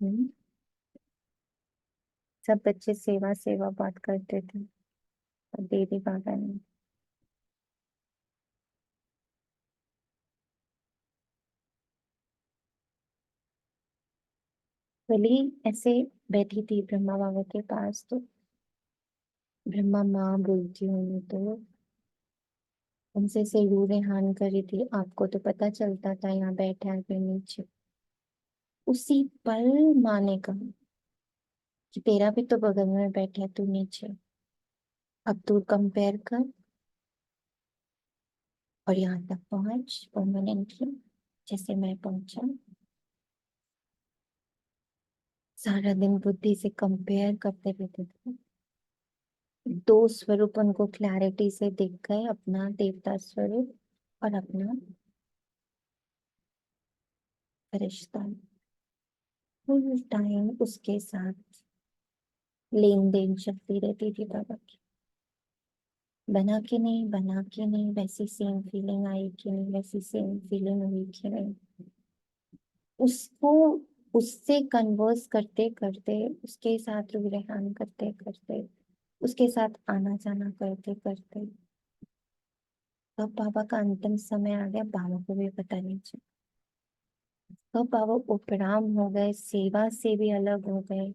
हम्म। सब बच्चे सेवा सेवा बात करते थे, और दे दी बाबा ने। भली ऐसे बैठी थी ब्रह्मा बाबा के पास, तो ब्रह्मा माँ बोलती हूँ तो उनसे जरूर हान करी थी। आपको तो पता चलता था यहाँ बैठा है फिर नीचे। उसी पल माँ ने कहा कि तेरा भी तो बगल में बैठा है, तू नीचे। अब तू कंपेयर कर और यहाँ तक पहुंच परमानेंटली, जैसे मैं पहुंचा। सारा दिन बुद्धि से कंपेयर करते रहते थे। दो स्वरूप उनको क्लैरिटी से दिख गए, अपना देवता स्वरूप और अपना फरिश्ता। फुल टाइम उसके साथ लेन देन चलती रहती थी बाबा की। बना कि नहीं, बना कि नहीं, वैसी सेम फीलिंग आई कि नहीं, वैसी सेम फीलिंग हुई कि नहीं। उसको उससे कन्वर्स करते करते, उसके साथ रूह रेहान करते करते, उसके साथ आना जाना करते करते, तब बाबा का अंतिम समय आ गया। बाबा को भी पता नहीं चला। तब बाबा उपराम हो गए, सेवा से भी अलग हो गए,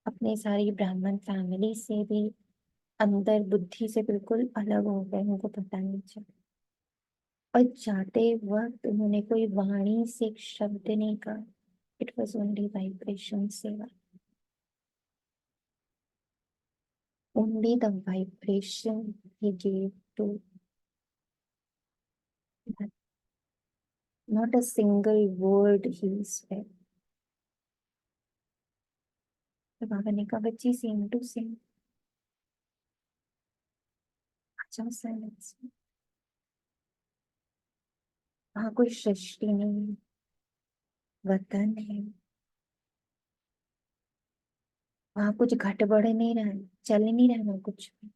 अपनी सारी ब्राह्मण फैमिली से भी अंदर बुद्धि से बिल्कुल अलग हो गए, उनको पता नहीं चला। और जाते वक्त उन्होंने कोई वाणी से एक शब्द नहीं कहा। इट वॉज ओनली वाइब्रेशन सेवा। Only the vibration he gave to, not a single word he spoke. तो बाबा ने कहा बच्ची सेम टू सेम, अच्छा साइलेंस। वहां कोई सृष्टि नहीं, वतन है। वहां कुछ घट बढ़ नहीं रहा है, चल नहीं रहा है कुछ भी।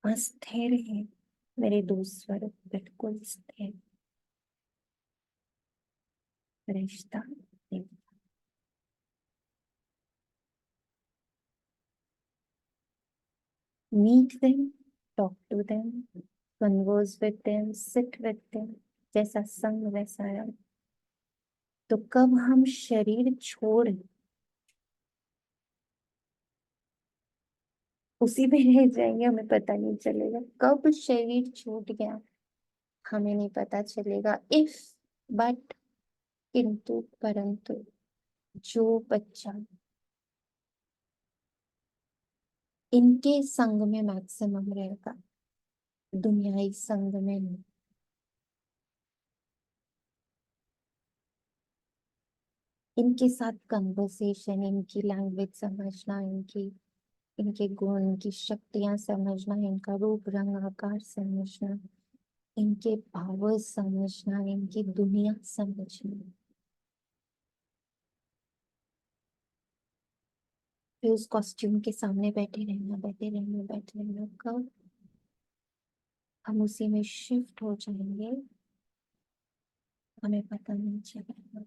वहां स्थिर है मेरे दो स्वरूप, बिल्कुल स्थिर। रिश्ता। Meet them, talk to them, converse with them, sit with them, जैसा संग वैसा रंग। तो कब हम शरीर छोड़ उसी में रह जाएंगे, हमें पता नहीं चलेगा। कब शरीर छूट गया हमें नहीं पता चलेगा। इफ, बट, किंतु, परंतु, जो बच्चा इनके संग में मैक्सिमम रहेगा, दुनियाई संग में नहीं। इनके साथ कन्वर्सेशन, इनकी लैंग्वेज समझना, इनकी इनके गुण, इनकी शक्तियां समझना, इनका रूप रंग आकार समझना, इनके पावर्स समझना, इनकी दुनिया समझना। फिर उस कॉस्ट्यूम के सामने बैठे रहना, बैठे रहना, बैठे रहना। कब हम उसी में शिफ्ट हो जाएंगे हमें पता नहीं चलेगा।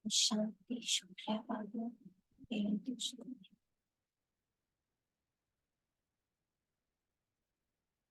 शांति, शुक्र है बाबू।